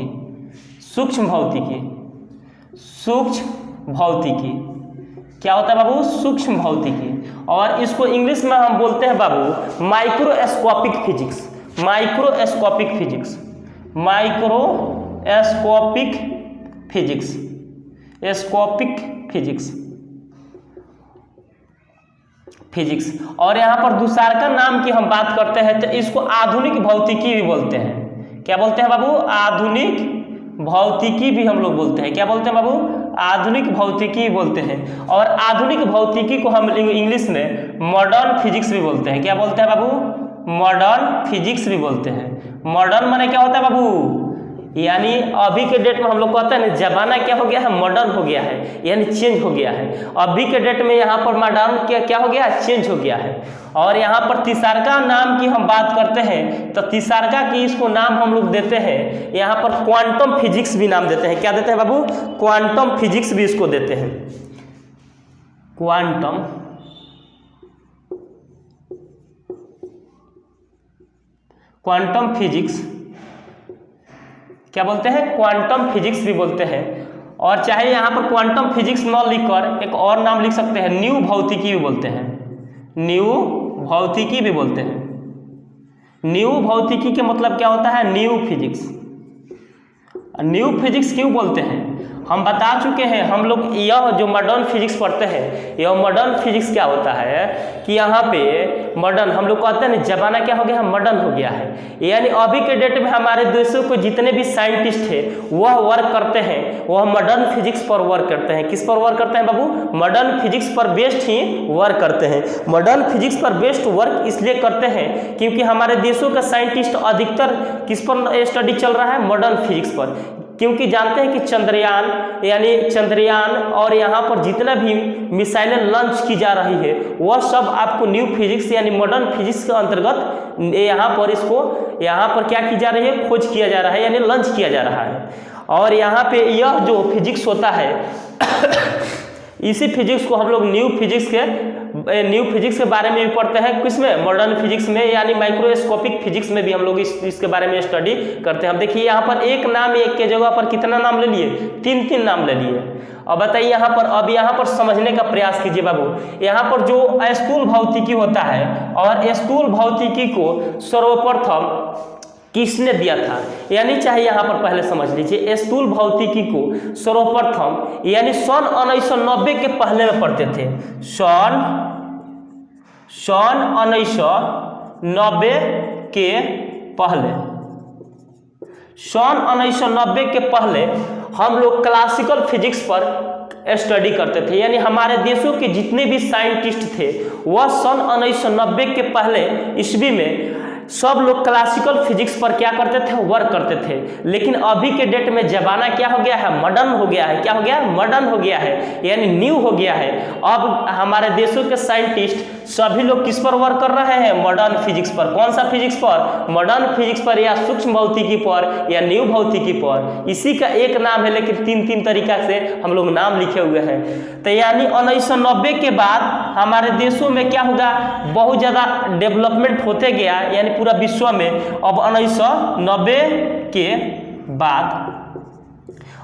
क्या होता है बाबू? सूक्ष्म भौतिकी। और इसको इंग्लिश में हम बोलते हैं बाबू माइक्रोस्कोपिक फिजिक्स। और यहाँ पर दूसरा का नाम की हम बात करते हैं तो इसको आधुनिक भौतिकी भी बोलते हैं। क्या बोलते हैं बाबू? आधुनिक भौतिकी भी हम लोग बोलते हैं। क्या बोलते हैं बाबू? आधुनिक भौतिकी बोलते हैं। और आधुनिक भौतिकी को हम इंग्लिश में मॉडर्न फिजिक्स भी बोलते हैं। क्या बोलते हैं बाबू? मॉडर्न फिजिक्स भी बोलते हैं। मॉडर्न माने क्या होता है बाबू? यानी अभी के डेट में हम लोग कहते हैं ना, जमाना क्या हो गया है? मॉडर्न हो गया है, यानी चेंज हो गया है। अभी के डेट में यहाँ पर मॉडर्न क्या हो गया? चेंज हो गया है। और यहाँ पर तीसरा का नाम की हम बात करते हैं तो तीसरा का की इसको नाम हम लोग देते हैं, यहाँ पर क्वांटम फिजिक्स भी नाम देते हैं। क्या देते हैं बाबू? क्वांटम फिजिक्स भी इसको देते हैं। क्वांटम फिजिक्स क्या बोलते हैं? क्वांटम फिजिक्स भी बोलते हैं। और चाहे यहाँ पर क्वांटम फिजिक्स न लिखकर एक और नाम लिख सकते हैं, न्यू भौतिकी भी बोलते हैं। न्यू भौतिकी भी बोलते हैं। न्यू भौतिकी के मतलब क्या होता है? New physics. न्यू फिजिक्स क्यों बोलते हैं? हम बता चुके हैं, हम लोग यह जो मॉडर्न फिजिक्स पढ़ते हैं, यह मॉडर्न फिजिक्स क्या होता है कि यहाँ पे मॉडर्न हम लोग कहते हैं जमाना क्या हो गया है, मॉडर्न हो गया है। यानी अभी के डेट में हमारे देशों को जितने भी साइंटिस्ट हैं वह वर्क करते हैं, वह मॉडर्न फिजिक्स पर वर्क करते हैं। किस पर वर्क करते हैं बाबू? मॉडर्न फिजिक्स पर बेस्ड ही वर्क करते हैं। मॉडर्न फिजिक्स पर बेस्ड वर्क इसलिए करते हैं क्योंकि हमारे देशों का साइंटिस्ट अधिकतर किस पर स्टडी चल रहा है? मॉडर्न फिजिक्स पर। क्योंकि जानते हैं कि चंद्रयान और यहाँ पर जितना भी मिसाइलें लॉन्च की जा रही है वह सब आपको न्यू फिजिक्स यानी मॉडर्न फिजिक्स के अंतर्गत यहाँ पर क्या की जा रही है? खोज किया जा रहा है यानी लॉन्च किया जा रहा है। और यहाँ पे यह जो फिजिक्स होता है इसी फिजिक्स को हम लोग न्यू फिजिक्स के बारे में भी पढ़ते हैं। किसमें? मॉडर्न फिजिक्स में, यानी माइक्रोस्कोपिक फिजिक्स में भी हम लोग इसके बारे में स्टडी करते हैं। हम देखिए यहाँ पर एक नाम एक के जगह पर कितना नाम ले लिए? 3 नाम ले लिए। अब बताइए यहाँ पर समझने का प्रयास कीजिए बाबू। यहाँ पर जो स्थूल भौतिकी होता है और स्थूल भौतिकी को सर्वप्रथम किसने दिया था? यानी चाहे यहाँ पर पहले समझ लीजिए, स्थूल भौतिकी को सर्वप्रथम यानी सन 1990 के पहले में पढ़ते थे। सन 1990 के पहले, सन 1990 के पहले हम लोग क्लासिकल फिजिक्स पर स्टडी करते थे। यानी हमारे देशों के जितने भी साइंटिस्ट थे वह सन 1990 के पहले ईस्वी में सब लोग क्लासिकल फिजिक्स पर क्या करते थे? वर्क करते थे। लेकिन अभी के डेट में जमाना क्या हो गया है? मॉडर्न हो गया है। क्या हो गया? मॉडर्न हो गया है, यानी न्यू हो गया है। अब हमारे देशों के साइंटिस्ट सभी लोग किस पर वर्क कर रहे हैं? मॉडर्न फिजिक्स पर। कौन सा फिजिक्स पर? मॉडर्न फिजिक्स पर, या सूक्ष्म भौतिकी पर, या न्यू भौतिकी पर। इसी का एक नाम है, लेकिन 3 तरीका से हम लोग नाम लिखे हुए हैं। तो यानी 1990 के बाद हमारे देशों में क्या होगा? बहुत ज़्यादा डेवलपमेंट होते गया, यानी पूरा विश्व में। अब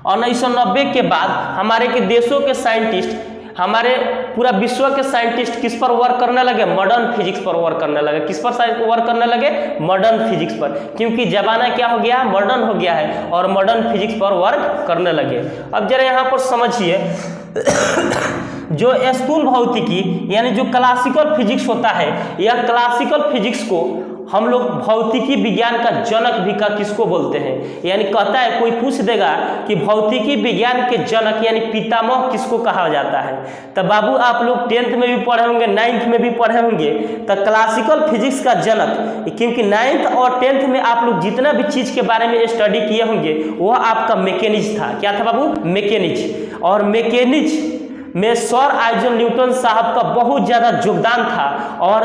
1990 के बाद हमारे के देशों के साइंटिस्ट, हमारे पूरा विश्व के साइंटिस्ट किस पर वर्क करने लगे? मॉडर्न फिजिक्स पर वर्क करने लगे। किस पर वर्क करने लगे? मॉडर्न फिजिक्स पर। क्योंकि जमाना क्या हो गया? मॉडर्न हो गया है और मॉडर्न फिजिक्स पर वर्क करने लगे। अब जरा यहाँ पर समझिए, जो स्थूल भौतिकी यानी जो क्लासिकल फिजिक्स होता है, यह क्लासिकल फिजिक्स को हम लोग भौतिकी विज्ञान का जनक भी का किसको बोलते हैं? यानी कहता है, कोई पूछ देगा कि भौतिकी विज्ञान के जनक यानी पितामह किसको कहा जाता है? तो बाबू आप लोग 10th में भी पढ़े होंगे, 9th में भी पढ़े होंगे। तो क्लासिकल फिजिक्स का जनक, क्योंकि 9th और 10th में आप लोग जितना भी चीज के बारे में स्टडी किए होंगे वह आपका मैकेनिक्स था। क्या था बाबू? मैकेनिक्स। और मैकेनिक्स में सर आइजैक न्यूटन साहब का बहुत ज़्यादा योगदान था, और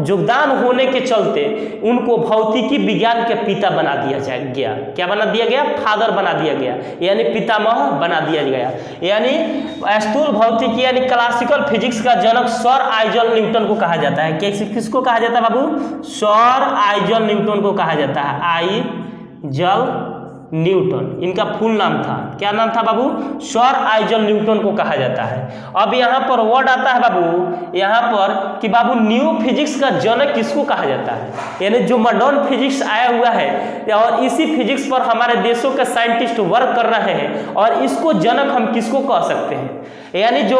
योगदान होने के चलते उनको भौतिकी विज्ञान के पिता बना दिया गया। क्या बना दिया गया? फादर बना दिया गया, यानी पितामह बना दिया गया। यानी स्थूल भौतिकी यानी क्लासिकल फिजिक्स का जनक सर आइजैक न्यूटन को कहा जाता है। किसको कहा जाता है बाबू? सर आइजैक न्यूटन को कहा जाता है। आइजैक न्यूटन इनका फुल नाम था। क्या नाम था बाबू? सर आइजैक न्यूटन को कहा जाता है। अब यहाँ पर वर्ड आता है बाबू, यहाँ पर कि बाबू न्यू फिजिक्स का जनक किसको कहा जाता है? यानी जो मॉडर्न फिजिक्स आया हुआ है और इसी फिजिक्स पर हमारे देशों के साइंटिस्ट वर्क कर रहे हैं, और इसको जनक हम किसको कह सकते हैं? यानी जो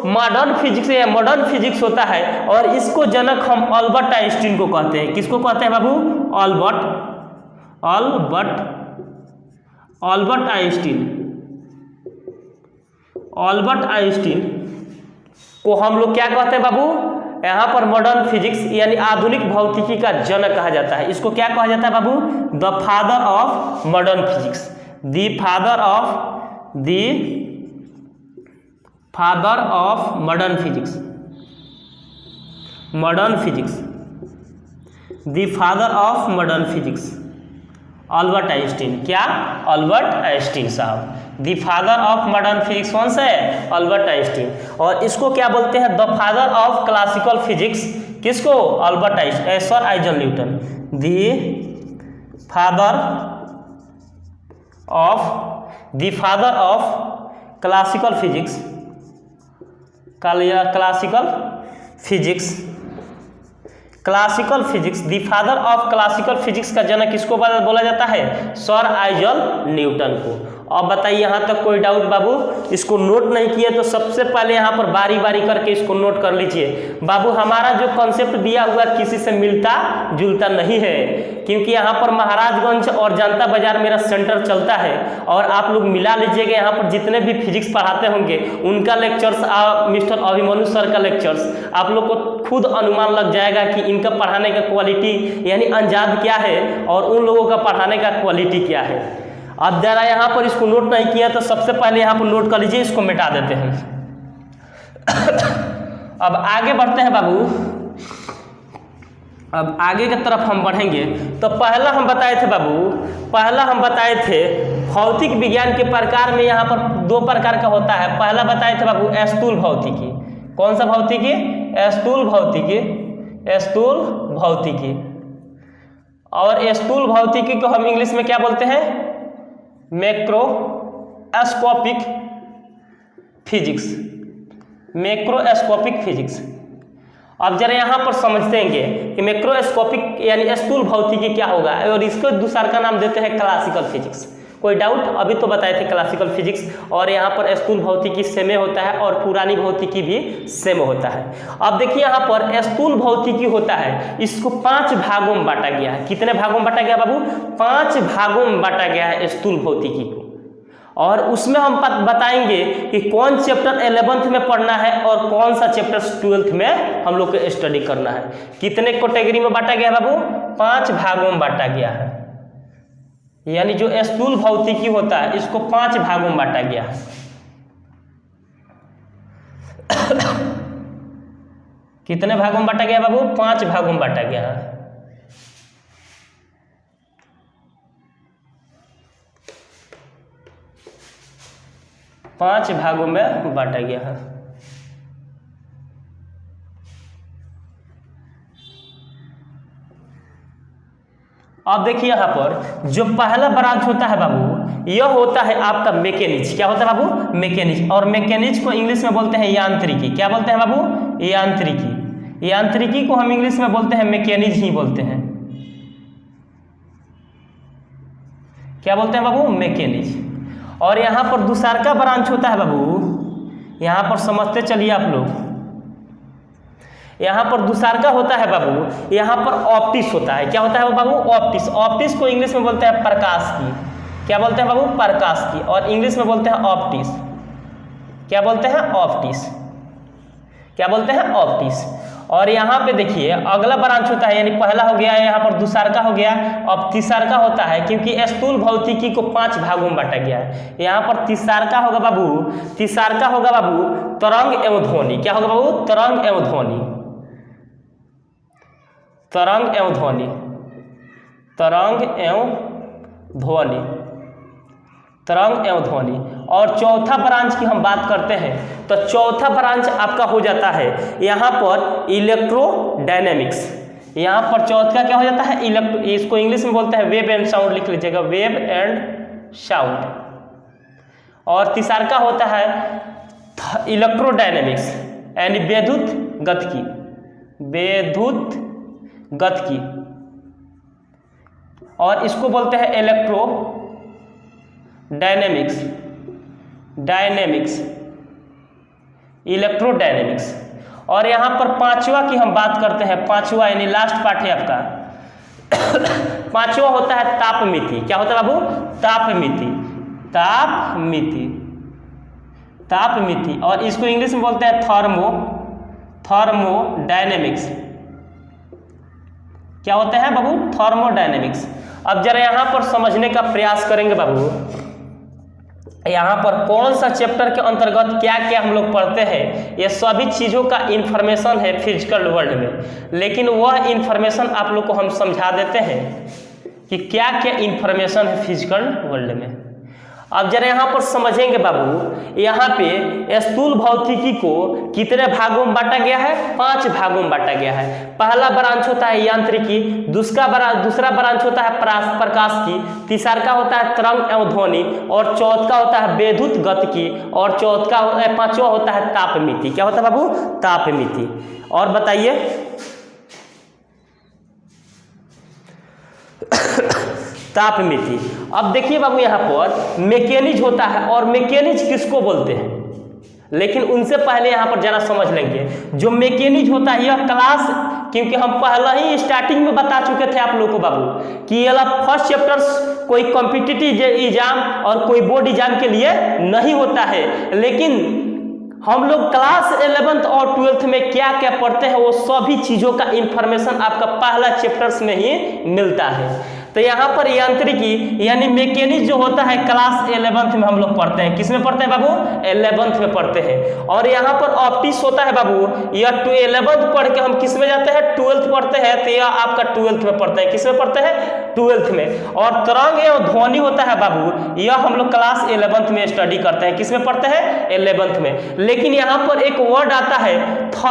मॉडर्न फिजिक्स या मॉडर्न फिजिक्स होता है और इसको जनक हम अल्बर्ट आइंस्टीन को कहते हैं। किसको कहते हैं बाबू? अल्बर्ट आइंस्टीन को हम लोग क्या कहते हैं बाबू? यहाँ पर मॉडर्न फिजिक्स यानी आधुनिक भौतिकी का जनक कहा जाता है। इसको क्या कहा जाता है बाबू? The father of modern physics. Father of modern physics. The father of modern physics Albert Einstein. क्या? अल्बर्ट आइंस्टीन साहब। The father of modern physics कौन सा है? Albert Einstein. और इसको क्या बोलते हैं? The father of classical physics. किसको? Albert Einstein, sir Isaac Newton. The father of classical physics. The father of classical physics का जनक किसको बोला जाता है? सर आइजैक न्यूटन को। अब बताइए यहाँ तक कोई डाउट बाबू? इसको नोट नहीं किए तो सबसे पहले यहाँ पर बारी बारी करके इसको नोट कर लीजिए। बाबू हमारा जो कॉन्सेप्ट दिया हुआ किसी से मिलता जुलता नहीं है, क्योंकि यहाँ पर महाराजगंज और जनता बाजार मेरा सेंटर चलता है, और आप लोग मिला लीजिएगा यहाँ पर जितने भी फिजिक्स पढ़ाते होंगे उनका लेक्चर्स, मिस्टर अभिमन्यु सर का लेक्चर्स, आप लोग को खुद अनुमान लग जाएगा कि इनका पढ़ाने का क्वालिटी यानी अंजाद क्या है और उन लोगों का पढ़ाने का क्वालिटी क्या है। अब जरा यहाँ पर इसको नोट नहीं किया तो सबसे पहले यहाँ पर नोट कर लीजिए, इसको मिटा देते हैं। अब आगे बढ़ते हैं बाबू, अब आगे की तरफ हम बढ़ेंगे। तो पहला हम बताए थे बाबू, पहला हम बताए थे भौतिक विज्ञान के प्रकार में यहाँ पर दो प्रकार का होता है। पहला बताए थे बाबू स्थूल भौतिकी। कौन सा भौतिकी? स्थूल भौतिकी, स्थूल भौतिकी। और स्थूल भौतिकी को हम इंग्लिश में क्या बोलते हैं? Macroscopic physics, macroscopic physics. अब जरा यहाँ पर समझतेंगे कि मैक्रोस्कोपिक यानी स्थूल भौतिकी क्या होगा, और इसको दूसरा का नाम देते हैं क्लासिकल फिजिक्स। कोई डाउट? अभी तो बताए थे क्लासिकल फिजिक्स, और यहाँ पर स्थूल भौतिकी सेम होता है और पुरानी भौतिकी भी सेम होता है। अब देखिए यहाँ पर स्थूल भौतिकी होता है, इसको 5 भागों में बांटा गया है। कितने भागों में बांटा गया बाबू? 5 भागों में बांटा गया है स्थूल भौतिकी को। और उसमें हम बताएंगे कि कौन चैप्टर 11th में पढ़ना है और कौन सा चैप्टर 12th में हम लोग को स्टडी करना है। कितने कैटेगरी में बांटा गया है बाबू? 5 भागों में बांटा गया है। यानी जो स्थूल भौतिकी होता है इसको 5 भागों में बांटा गया है। कितने भागों में बांटा गया बाबू? 5 भागों में बांटा गया है। पांच भागों में बांटा गया है। अब देखिए यहाँ पर जो पहला ब्रांच होता है बाबू, यह होता है आपका मैकेनिक्स। क्या होता है बाबू? मैकेनिक्स। और मैकेनिक्स को इंग्लिश में बोलते हैं यांत्रिकी। क्या बोलते हैं बाबू? यांत्रिकी। यांत्रिकी को हम इंग्लिश में बोलते हैं मैकेनिक्स ही बोलते हैं। क्या बोलते हैं बाबू? मैकेनिक्स। और यहाँ पर दूसरा का ब्रांच होता है बाबू, यहाँ पर समझते चलिए आप लोग। यहाँ पर दूसरा का होता है बाबू, यहाँ पर ऑप्टिक्स होता है। क्या होता है बाबू? ऑप्टिक्स। ऑप्टिक्स को इंग्लिश में बोलते हैं प्रकाश की। क्या बोलते हैं बाबू? प्रकाश की। और इंग्लिश में बोलते हैं ऑप्टिक्स। क्या बोलते हैं? ऑप्टिक्स। क्या बोलते हैं? ऑप्टिक्स। और यहाँ पे देखिए अगला ब्रांच होता है, यानी पहला हो गया, यहाँ पर दूसरा का हो गया, अब तीसरा का होता है, क्योंकि स्थूल भौतिकी को 5 भागों में बांटा गया है। यहाँ पर तीसरा का होगा बाबू, तीसरा का होगा बाबू तरंग एवं ध्वनि। क्या होगा बाबू? तरंग एवं ध्वनि। तरंग एवं ध्वनि, तरंग एवं ध्वनि, तरंग एवं ध्वनि। और चौथा ब्रांच की हम बात करते हैं तो चौथा ब्रांच आपका हो जाता है यहाँ पर इलेक्ट्रोडायनेमिक्स। यहाँ पर चौथा क्या हो जाता है? इसको इंग्लिश में बोलते हैं वेव एंड साउंड। लिख लीजिएगा, वेव एंड साउंड। और तीसरा का होता है इलेक्ट्रोडायनेमिक्स यानी विद्युत गतिकी, विद्युत गतिकी। और इसको बोलते हैं इलेक्ट्रो डायनेमिक्स, डायनेमिक्स, इलेक्ट्रोडायनेमिक्स। और यहाँ पर पांचवा की हम बात करते हैं, पांचवा यानी लास्ट पार्ट है आपका। पांचवा होता है तापमिति। क्या होता है बाबू? तापमिति, तापमिति, तापमिति। और इसको इंग्लिश में बोलते हैं थर्मोडायनेमिक्स। क्या होते हैं बाबू? थर्मोडायनेमिक्स। अब जरा यहाँ पर समझने का प्रयास करेंगे बाबू, यहाँ पर कौन सा चैप्टर के अंतर्गत क्या क्या हम लोग पढ़ते हैं। ये सभी चीज़ों का इंफॉर्मेशन है फिजिकल वर्ल्ड में, लेकिन वह इंफॉर्मेशन आप लोग को हम समझा देते हैं कि क्या क्या इंफॉर्मेशन है फिजिकल वर्ल्ड में। अब जरा यहाँ पर समझेंगे बाबू, यहाँ पे स्थूल भौतिकी को कितने भागों में बांटा गया है? 5 भागों में बांटा गया है। पहला ब्रांच होता है यांत्रिकी, दूसरा ब्रांच होता है प्रकाश की, तीसरा का होता है तरंग एवं ध्वनि, और चौथा होता है विद्युत गतिकी, और पांचवा होता है तापमिति। क्या होता है बाबू? तापमिति। और बताइए तापमिति। अब देखिए बाबू यहाँ पर मैकेनिज होता है और मैकेनिज किसको बोलते हैं, लेकिन उनसे पहले यहाँ पर जरा समझ लेंगे। जो मैकेनिज होता है यह क्लास, क्योंकि हम पहले ही स्टार्टिंग में बता चुके थे आप लोगों को बाबू कि ये फर्स्ट चैप्टर्स कोई कॉम्पिटिटिव एग्जाम और कोई बोर्ड एग्जाम के लिए नहीं होता है, लेकिन हम लोग क्लास 11th और 12th में क्या क्या पढ़ते हैं वो सभी चीज़ों का इंफॉर्मेशन आपका पहला चैप्टर्स में ही मिलता है। तो यहाँ पर यांत्रिकी यानी मैकेनिज जो होता है क्लास 11th में हम लोग पढ़ते हैं। किस में पढ़ते हैं बाबू? 11th में पढ़ते हैं। और यहाँ पर ऑप्टिक्स होता है बाबू, यह 11th पढ़ के हम किस में जाते हैं? 12th पढ़ते हैं। तो यह आपका 12th में पढ़ते हैं। किस में पढ़ते हैं? 12th में। और तरंग एवं ध्वनि होता है बाबू, यह हम लोग क्लास 11th में स्टडी करते हैं। किस में पढ़ते हैं? 11th में। लेकिन यहाँ पर एक वर्ड आता है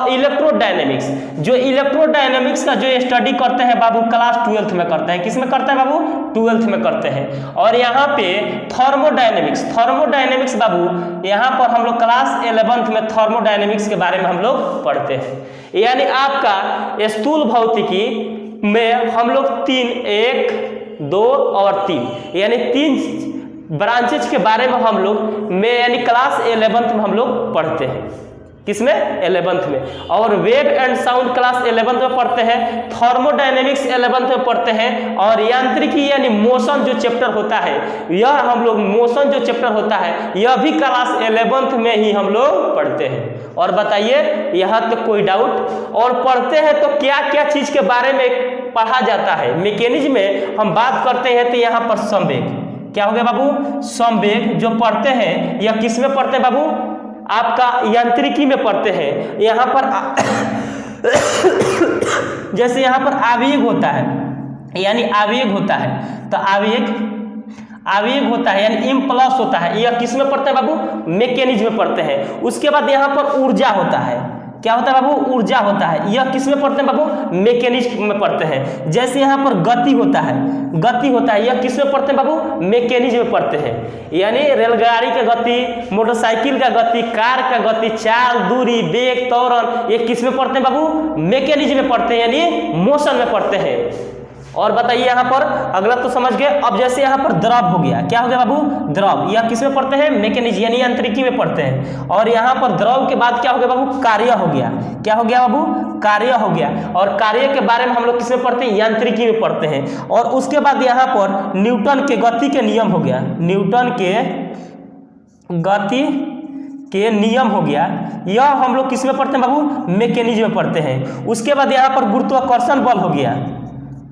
इलेक्ट्रोडायनेमिक्स। जो इलेक्ट्रोडायनेमिक्स का जो स्टडी करते हैं बाबू क्लास 12th में करते हैं। किस में करते हैं बाबू? 12th में करते हैं। और यहाँ पे थर्मोडायनेमिक्स, थर्मोडायनेमिक्स बाबू यहाँ पर हम लोग क्लास 11th में थर्मोडायनेमिक्स के बारे में हम लोग पढ़ते हैं। यानी आपका स्थूल भौतिकी में हम लोग 1, 2 और 3 यानी 3 ब्रांचेज के बारे में हम लोग यानी क्लास 11th में हम लोग पढ़ते हैं। किसमें? 11th में। और wave and sound class 11th में पढ़ते हैं, थर्मोडायनेमिक्स 11th में पढ़ते हैं, और यांत्रिकी यानी मोशन जो चैप्टर होता है यह हम लोग मोशन जो चैप्टर होता है यह भी क्लास 11th में ही हम लोग पढ़ते हैं। और बताइए यहाँ तक कोई डाउट? और पढ़ते हैं तो क्या क्या चीज के बारे में पढ़ा जाता है? मैकेनिज्म में हम बात करते हैं तो यहाँ पर संवेग, क्या हो गया बाबू? संवेग जो पढ़ते हैं यह किस में पढ़ते हैं बाबू? आपका यांत्रिकी में पढ़ते हैं। यहाँ पर जैसे यहाँ पर आवेग होता है, यानी आवेग होता है, तो आवेग होता है यानी इम्पल्स होता है, यह किस में पढ़ते हैं बाबू? मैकेनिज्म में पढ़ते हैं। उसके बाद यहाँ पर ऊर्जा होता है, क्या होता है बाबू? ऊर्जा होता है, यह किस में पढ़ते हैं बाबू? मैकेनिज्म में पढ़ते हैं। जैसे यहाँ पर गति होता है, यह किस में पढ़ते हैं बाबू? मैकेनिज्म में पढ़ते हैं। यानी रेलगाड़ी का गति, मोटरसाइकिल का गति, कार का गति, चाल, दूरी, वेग, त्वरण, ये किस में पढ़ते हैं बाबू? मैकेनिज्म में पढ़ते हैं, यानी मोशन में पढ़ते हैं। और बताइए यहाँ पर अगला तो समझ गए। अब जैसे यहाँ पर द्रव हो गया, क्या हो गया बाबू? द्रव, यह किस में पढ़ते हैं? मैकेनिज्म यानी यांत्रिकी में पढ़ते हैं। और यहाँ पर द्रव के बाद क्या हो गया बाबू? कार्य हो गया। क्या हो गया बाबू? कार्य हो गया। और कार्य के बारे में हम लोग किस में पढ़ते हैं? यांत्रिकी में पढ़ते हैं। और उसके बाद यहाँ पर न्यूटन के गति के नियम हो गया, न्यूटन के गति के नियम हो गया, यह हम लोग किस में पढ़ते हैं बाबू? मैकेनिज्म में पढ़ते हैं। उसके बाद यहाँ पर गुरुत्वाकर्षण बल हो गया,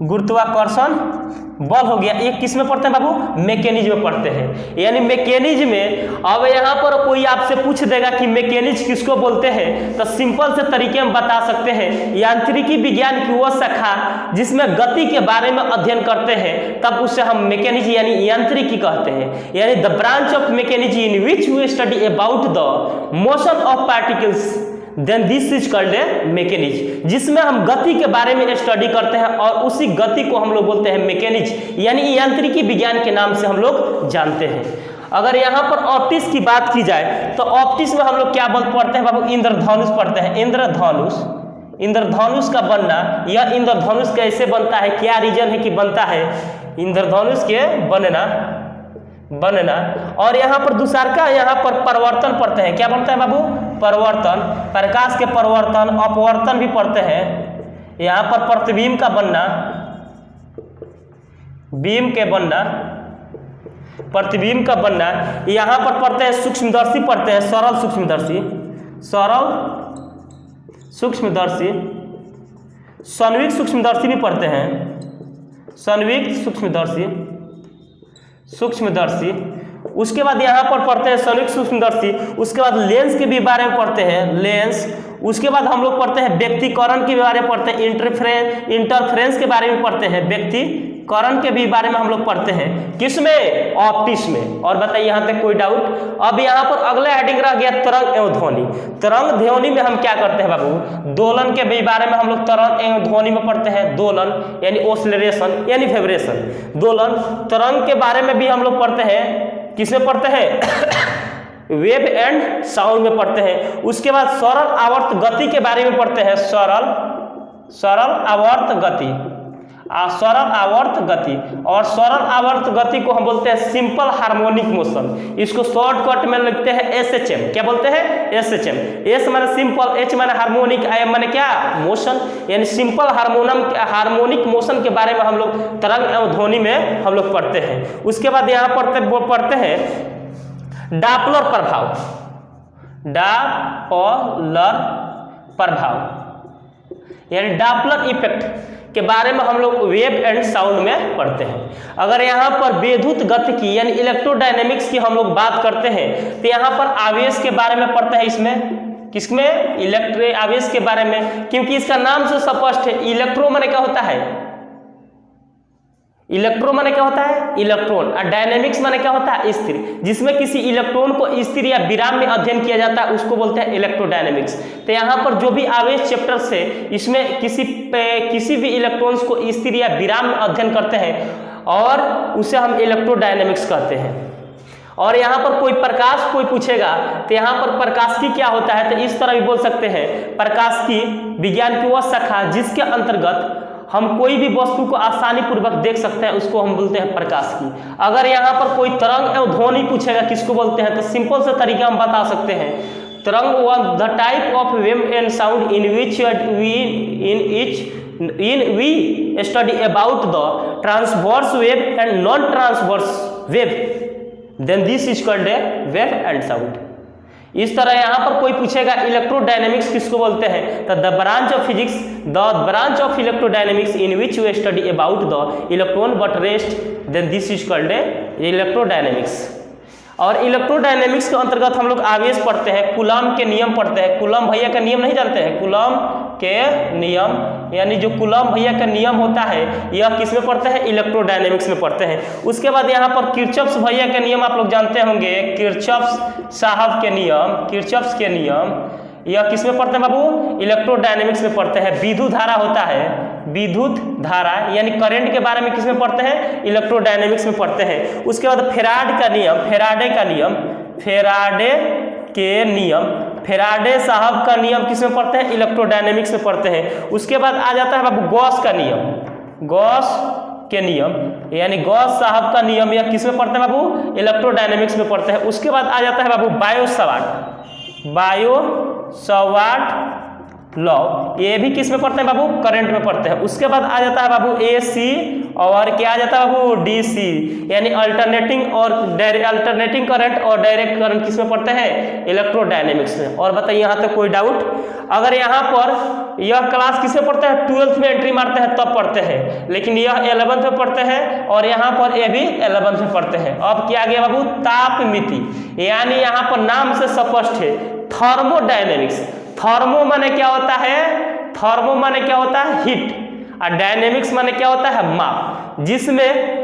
गुरुत्वाकर्षण बल हो गया, एक किस में पढ़ते हैं बाबू? मैकेनिज्म में पढ़ते हैं। यानी मैकेनिज्म में अब यहाँ पर कोई आपसे पूछ देगा कि मैकेनिज्म किसको बोलते हैं, तो सिंपल से तरीके में बता सकते हैं, यांत्रिकी विज्ञान की वो शाखा जिसमें गति के बारे में अध्ययन करते हैं, तब उसे हम मैकेनिज्म यानी यांत्रिकी कहते हैं। यानी the branch of mechanism in which we study about the motion of particles, then this is called a mechanism, जिसमें हम गति के बारे में स्टडी करते हैं और उसी गति को हम लोग बोलते हैं मैकेनिज्म, यानी यांत्रिकी विज्ञान के नाम से हम लोग जानते हैं। अगर यहाँ पर ऑप्टिक्स की बात की जाए तो ऑप्टिक्स में हम लोग क्या पढ़ते हैं बाबू? इंद्रधनुष पढ़ते हैं। इंद्रधनुष का बनना, यह इंद्रधनुष कैसे बनता है, क्या रीजन है कि बनता है इंद्रधनुष के बनना। और यहाँ पर दूसरा का यहाँ पर परिवर्तन पढ़ते हैं, क्या बनता है बाबू? परिवर्तन, प्रकाश के परिवर्तन, अपवर्तन भी पढ़ते हैं। यहाँ पर प्रतिबिंब का बनना, बीम के बनना, प्रतिबिंब का बनना। यहाँ पर पढ़ते हैं सूक्ष्मदर्शी पढ़ते हैं, सरल सूक्ष्मदर्शी, सन्विक सूक्ष्मदर्शी भी पढ़ते हैं, सन्विक सूक्ष्मदर्शी। उसके बाद यहाँ पर पढ़ते हैं सन्विक सूक्ष्मदर्शी। उसके बाद लेंस के भी बारे में पढ़ते हैं, लेंस। उसके बाद हम लोग पढ़ते हैं व्यक्तिकरण के बारे में पढ़ते हैं, इंटरफ्रेंस के बारे में पढ़ते हैं, व्यक्तिकरण के भी बारे में हम लोग पढ़ते हैं। किसमें? ऑप्टिक्स में। और बताइए यहाँ तक कोई डाउट? अब यहाँ पर अगला हेडिंग रह गया तरंग एवं ध्वनि। तरंग ध्वनि में हम क्या करते हैं बाबू? दोलन के भी बारे में हम लोग तरंग एवं ध्वनि में पढ़ते हैं। दोलन यानी ओसिलेशन यानी वाइब्रेशन, दोलन। तरंग के बारे में भी हम लोग पढ़ते हैं, किसमें पढ़ते हैं? वेव एंड साउंड में पढ़ते हैं। उसके बाद सरल आवर्त गति के बारे में पढ़ते हैं, सरल आवर्त गति। सरल आवर्त गति, और सरल आवर्त गति को हम बोलते हैं सिंपल हार्मोनिक मोशन। इसको शॉर्टकट में लिखते हैं SHM। क्या बोलते हैं? SHM। S माने सिंपल, H माने हार्मोनिक, I माने क्या? मोशन, यानी सिंपल हार्मोनिक मोशन के बारे में हम लोग तरंग एवं ध्वनि में हम लोग पढ़ते हैं। उसके बाद यहाँ पढ़ते हैं डापलर प्रभाव। डापलर प्रभाव यानी डापलर इफेक्ट के बारे में हम लोग वेव एंड साउंड में पढ़ते हैं। अगर यहाँ पर विद्युत गतिकी यानी इलेक्ट्रोडायनेमिक्स की हम लोग बात करते हैं तो यहाँ पर आवेश के बारे में पढ़ते हैं। इसमें किसमें? इलेक्ट्रो आवेश के बारे में, क्योंकि इसका नाम से स्पष्ट है। इलेक्ट्रो माने क्या होता है? इलेक्ट्रो माने क्या होता है? इलेक्ट्रॉन। और डायनेमिक्स माने क्या होता है? स्थिर। जिसमें किसी इलेक्ट्रॉन को स्थिर या विराम में अध्ययन किया जाता है उसको बोलते हैं इलेक्ट्रोडायनेमिक्स। तो यहाँ पर जो भी आवेश चैप्टर्स है इसमें किसी भी इलेक्ट्रॉन्स को स्थिर या विराम में अध्ययन करते हैं और उसे हम इलेक्ट्रोडायनेमिक्स कहते हैं। और यहाँ पर कोई पूछेगा तो यहाँ पर प्रकाशिकी क्या होता है, तो इस तरह भी बोल सकते हैं प्रकाशिकी विज्ञान की वह शाखा जिसके अंतर्गत हम कोई भी वस्तु को आसानी पूर्वक देख सकते हैं उसको हम बोलते हैं प्रकाशिकी। अगर यहाँ पर कोई तरंग एवं ध्वनि पूछेगा किसको बोलते हैं, तो सिंपल से तरीका हम बता सकते हैं। तरंग one the type of wave and sound in which we study about the transverse wave and non transverse wave, then this is called a wave and sound. इस तरह यहाँ पर कोई पूछेगा इलेक्ट्रोडायनेमिक्स किसको बोलते हैं, तो the branch of physics, the branch of electrodynamics in which we study about the electron but rest, then this is called a electrodynamics. और इलेक्ट्रोडायनेमिक्स के अंतर्गत हम लोग आवेश पढ़ते हैं, कूलॉम के नियम पढ़ते हैं। कूलॉम भैया का नियम नहीं जानते हैं? कूलॉम के नियम यानी जो कूलॉम भैया का नियम होता है यह किस में पढ़ते हैं? इलेक्ट्रोडायनेमिक्स में पढ़ते हैं। उसके बाद यहाँ पर किरचॉफ्स भैया के नियम आप लोग जानते होंगे, किरचॉफ्स साहब के नियम, किरचॉफ्स के नियम यह किस में पढ़ते हैं बाबू? इलेक्ट्रोडायनेमिक्स में पढ़ते हैं। विद्युत धारा होता है, विद्युत धारा यानी करंट के बारे में किस में पढ़ते हैं? इलेक्ट्रोडायनेमिक्स में पढ़ते हैं। उसके बाद फेराडे का नियम, फेराडे का नियम, फेराडे के नियम, फेराडे साहब का नियम किस में पढ़ते हैं? इलेक्ट्रोडायनेमिक्स में पढ़ते हैं। उसके बाद आ जाता है बाबू गॉस का नियम, गॉस के नियम यानी गॉस साहब का नियम यह किस में पढ़ते हैं बाबू? इलेक्ट्रोडायनेमिक्स में पढ़ते हैं। उसके बाद आ जाता है बाबू बायो-सवार्ट लॉ, ये भी किस में पढ़ते हैं बाबू? करंट में पढ़ते हैं। उसके बाद आ जाता है बाबू AC और क्या आ जाता है बाबू? DC यानी अल्टरनेटिंग करंट और डायरेक्ट करंट किस में पढ़ते हैं? इलेक्ट्रोडायनेमिक्स में। और बताइए यहाँ तक कोई डाउट? अगर यहाँ पर यह क्लास किस में पढ़ते हैं? 12th में एंट्री मारते हैं तब पढ़ते हैं, लेकिन यह 11th में पढ़ते हैं और यहाँ पर ये भी 11th में पढ़ते हैं। अब क्या आ गया बाबू? तापमिति यानी यहाँ पर नाम से स्पष्ट है थर्मोडायनेमिक्स। थर्मो माने क्या होता है? थर्मो माने क्या होता है? हीट। और डायनेमिक्स माने क्या होता है? माप। जिसमें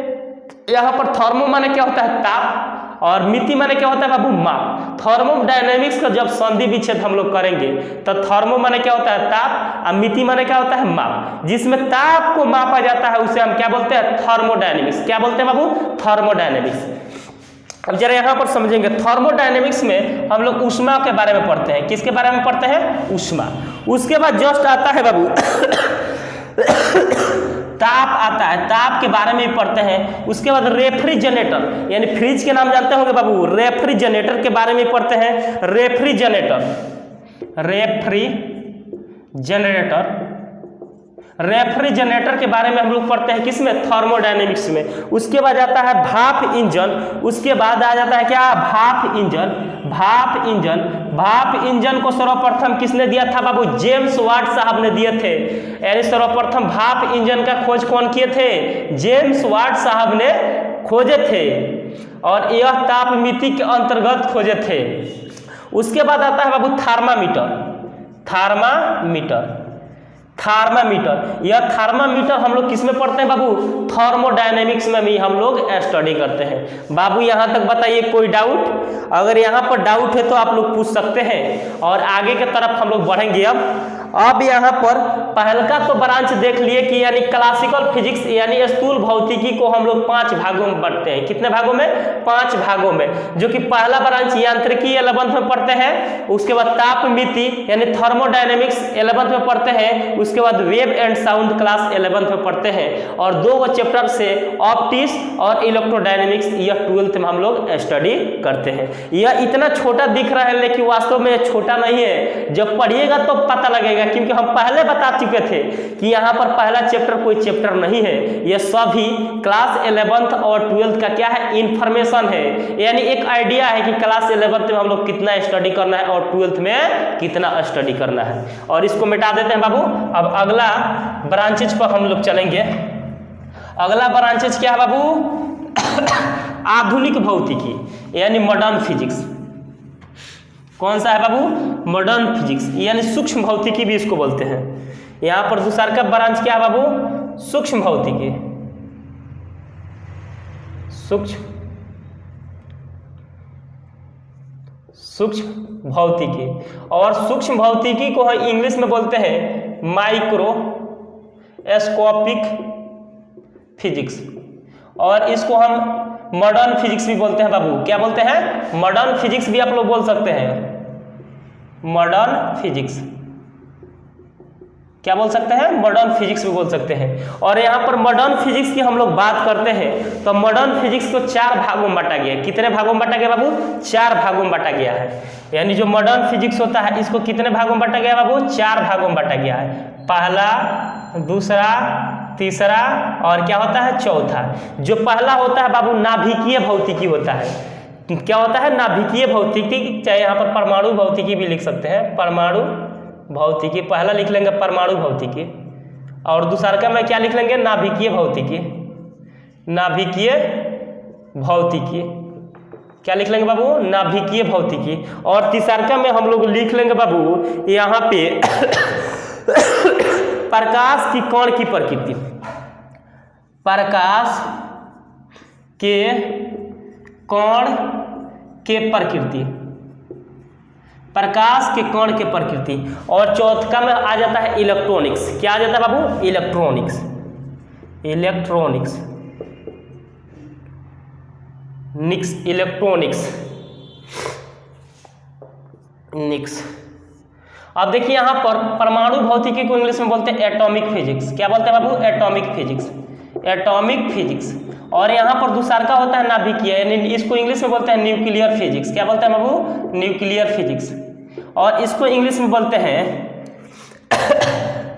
यहाँ पर थर्मो माने क्या होता है? ताप, और मिति माने क्या होता है बाबू? माप। थर्मोडायनेमिक्स का जब संधि विच्छेद हम लोग करेंगे तो थर्मो माने क्या होता है? ताप, और मिति माने क्या होता है? माप। जिसमें ताप को मापा जाता है उसे हम क्या बोलते हैं? थर्मोडायनेमिक्स। क्या बोलते हैं बाबू? थर्मोडायनेमिक्स। अब जरा यहाँ पर समझेंगे, थर्मोडायनेमिक्स में हम लोग ऊष्मा के बारे में पढ़ते हैं। किसके बारे में पढ़ते हैं? ऊष्मा। उसके बाद जस्ट आता है बाबू ताप आता है, ताप के बारे में भी पढ़ते हैं। उसके बाद रेफ्रिजरेटर यानी फ्रिज के नाम जानते होंगे बाबू, रेफ्रिजरेटर के बारे में पढ़ते हैं। रेफ्रिजरेटर, रेफ्रिजरेटर, रेफ्रिजरेटर के बारे में हम लोग पढ़ते हैं किसमें? थर्मोडायनेमिक्स में। उसके बाद आता है भाप इंजन। उसके बाद आ जाता है क्या? भाप इंजन। भाप इंजन, भाप इंजन को सर्वप्रथम किसने दिया था बाबू? जेम्स वाट साहब ने दिए थे। यानी सर्वप्रथम भाप इंजन का खोज कौन किए थे? जेम्स वाट साहब ने खोजे थे और यह तापमिति के अंतर्गत खोजे थे। उसके बाद आता है बाबू थर्मामीटर। थर्मामीटर, थर्मामीटर, यह थर्मामीटर हम लोग किस में पढ़ते हैं बाबू? थर्मोडायनेमिक्स में भी हम लोग स्टडी करते हैं। बाबू यहाँ तक बताइए कोई डाउट? अगर यहाँ पर डाउट है तो आप लोग पूछ सकते हैं और आगे की तरफ हम लोग बढ़ेंगे। अब यहाँ पर पहलका तो ब्रांच देख लिए कि यानी क्लासिकल फिजिक्स यानी स्थूल भौतिकी को हम लोग 5 भागों में बांटते हैं। कितने भागों में? 5 भागों में। जो कि पहला ब्रांच यांत्रिकी 11th में पढ़ते हैं। उसके बाद तापमिति यानी थर्मोडायनेमिक्स 11th में पढ़ते हैं। उसके बाद wave and sound class 11th में पढ़ते हैं, और 2 चैप्टर से ऑप्टिक्स और इलेक्ट्रोडायनेमिक्स यह 12th में हम लोग स्टडी करते हैं। यह इतना छोटा दिख रहा है लेकिन वास्तव में छोटा नहीं है, जब पढ़िएगा तो पता लगेगा, क्योंकि हम पहले बता चुके थे कि यहाँ पर पहला चैप्टर कोई चैप्टर नहीं है, यह सभी क्लास 11th और 12th का क्या है, इंफॉर्मेशन है, यानी एक आइडिया है कि क्लास 11th में हम लोग कितना स्टडी करना है और 12th में कितना स्टडी करना है। और इसको मिटा देते हैं बाबू। अब अगला ब्रांचेज पर हम लोग चलेंगे। अगला ब्रांचेज क्या है बाबू, आधुनिक भौतिकी यानी मॉडर्न फिजिक्स। कौन सा है बाबू, मॉडर्न फिजिक्स यानी सूक्ष्म भौतिकी भी इसको बोलते हैं। यहाँ पर दूसरा का ब्रांच क्या है बाबू, सूक्ष्म भौतिकी। सूक्ष्म भौतिकी, और सूक्ष्म भौतिकी को हम इंग्लिश में बोलते हैं माइक्रोस्कोपिक फिजिक्स, और इसको हम मॉडर्न फिजिक्स भी बोलते हैं बाबू। क्या बोलते हैं, मॉडर्न फिजिक्स भी आप लोग बोल सकते हैं, मॉडर्न फिजिक्स। क्या बोल सकते हैं, मॉडर्न फिजिक्स भी बोल सकते हैं। और यहाँ पर मॉडर्न फिजिक्स की हम लोग बात करते हैं तो मॉडर्न फिजिक्स को 4 भागों में बांटा गया है। कितने भागों में बांटा गया बाबू, 4 भागों में बांटा गया है। यानी जो मॉडर्न फिजिक्स होता है इसको कितने भागों में बांटा गया है बाबू, 4 भागों में बांटा गया है। पहला, दूसरा, तीसरा और क्या होता है, चौथा। जो पहला होता है बाबू नाभिकीय भौतिकी होता है। क्या होता है, नाभिकीय भौतिकी, चाहे यहाँ पर परमाणु भौतिकी भी लिख सकते हैं, परमाणु भौतिकी पहला लिख लेंगे, परमाणु भौतिकी, और दूसरा का में क्या लिख लेंगे, नाभिकीय भौतिकी। नाभिकीय भौतिकी क्या लिख लेंगे बाबू, नाभिकीय भौतिकी। और तीसरा का में हम लोग लिख लेंगे बाबू यहाँ पे प्रकाश की कण की प्रकृति। प्रकाश के कण के प्रकृति, प्रकाश के कण के प्रकृति। और चौथा में आ जाता है इलेक्ट्रॉनिक्स। क्या आ जाता है बाबू, इलेक्ट्रॉनिक्स। इलेक्ट्रॉनिक्स निक्स। अब देखिए यहाँ पर परमाणु भौतिकी को इंग्लिश में बोलते हैं एटॉमिक फिजिक्स। क्या बोलते हैं बाबू, एटॉमिक फिजिक्स, एटॉमिक फिजिक्स। और यहाँ पर दूसरा का होता है नाभिकीय, यानी इसको इंग्लिश में बोलते हैं न्यूक्लियर फिजिक्स। क्या बोलते हैं बाबू, न्यूक्लियर फिजिक्स। और इसको इंग्लिश में बोलते हैं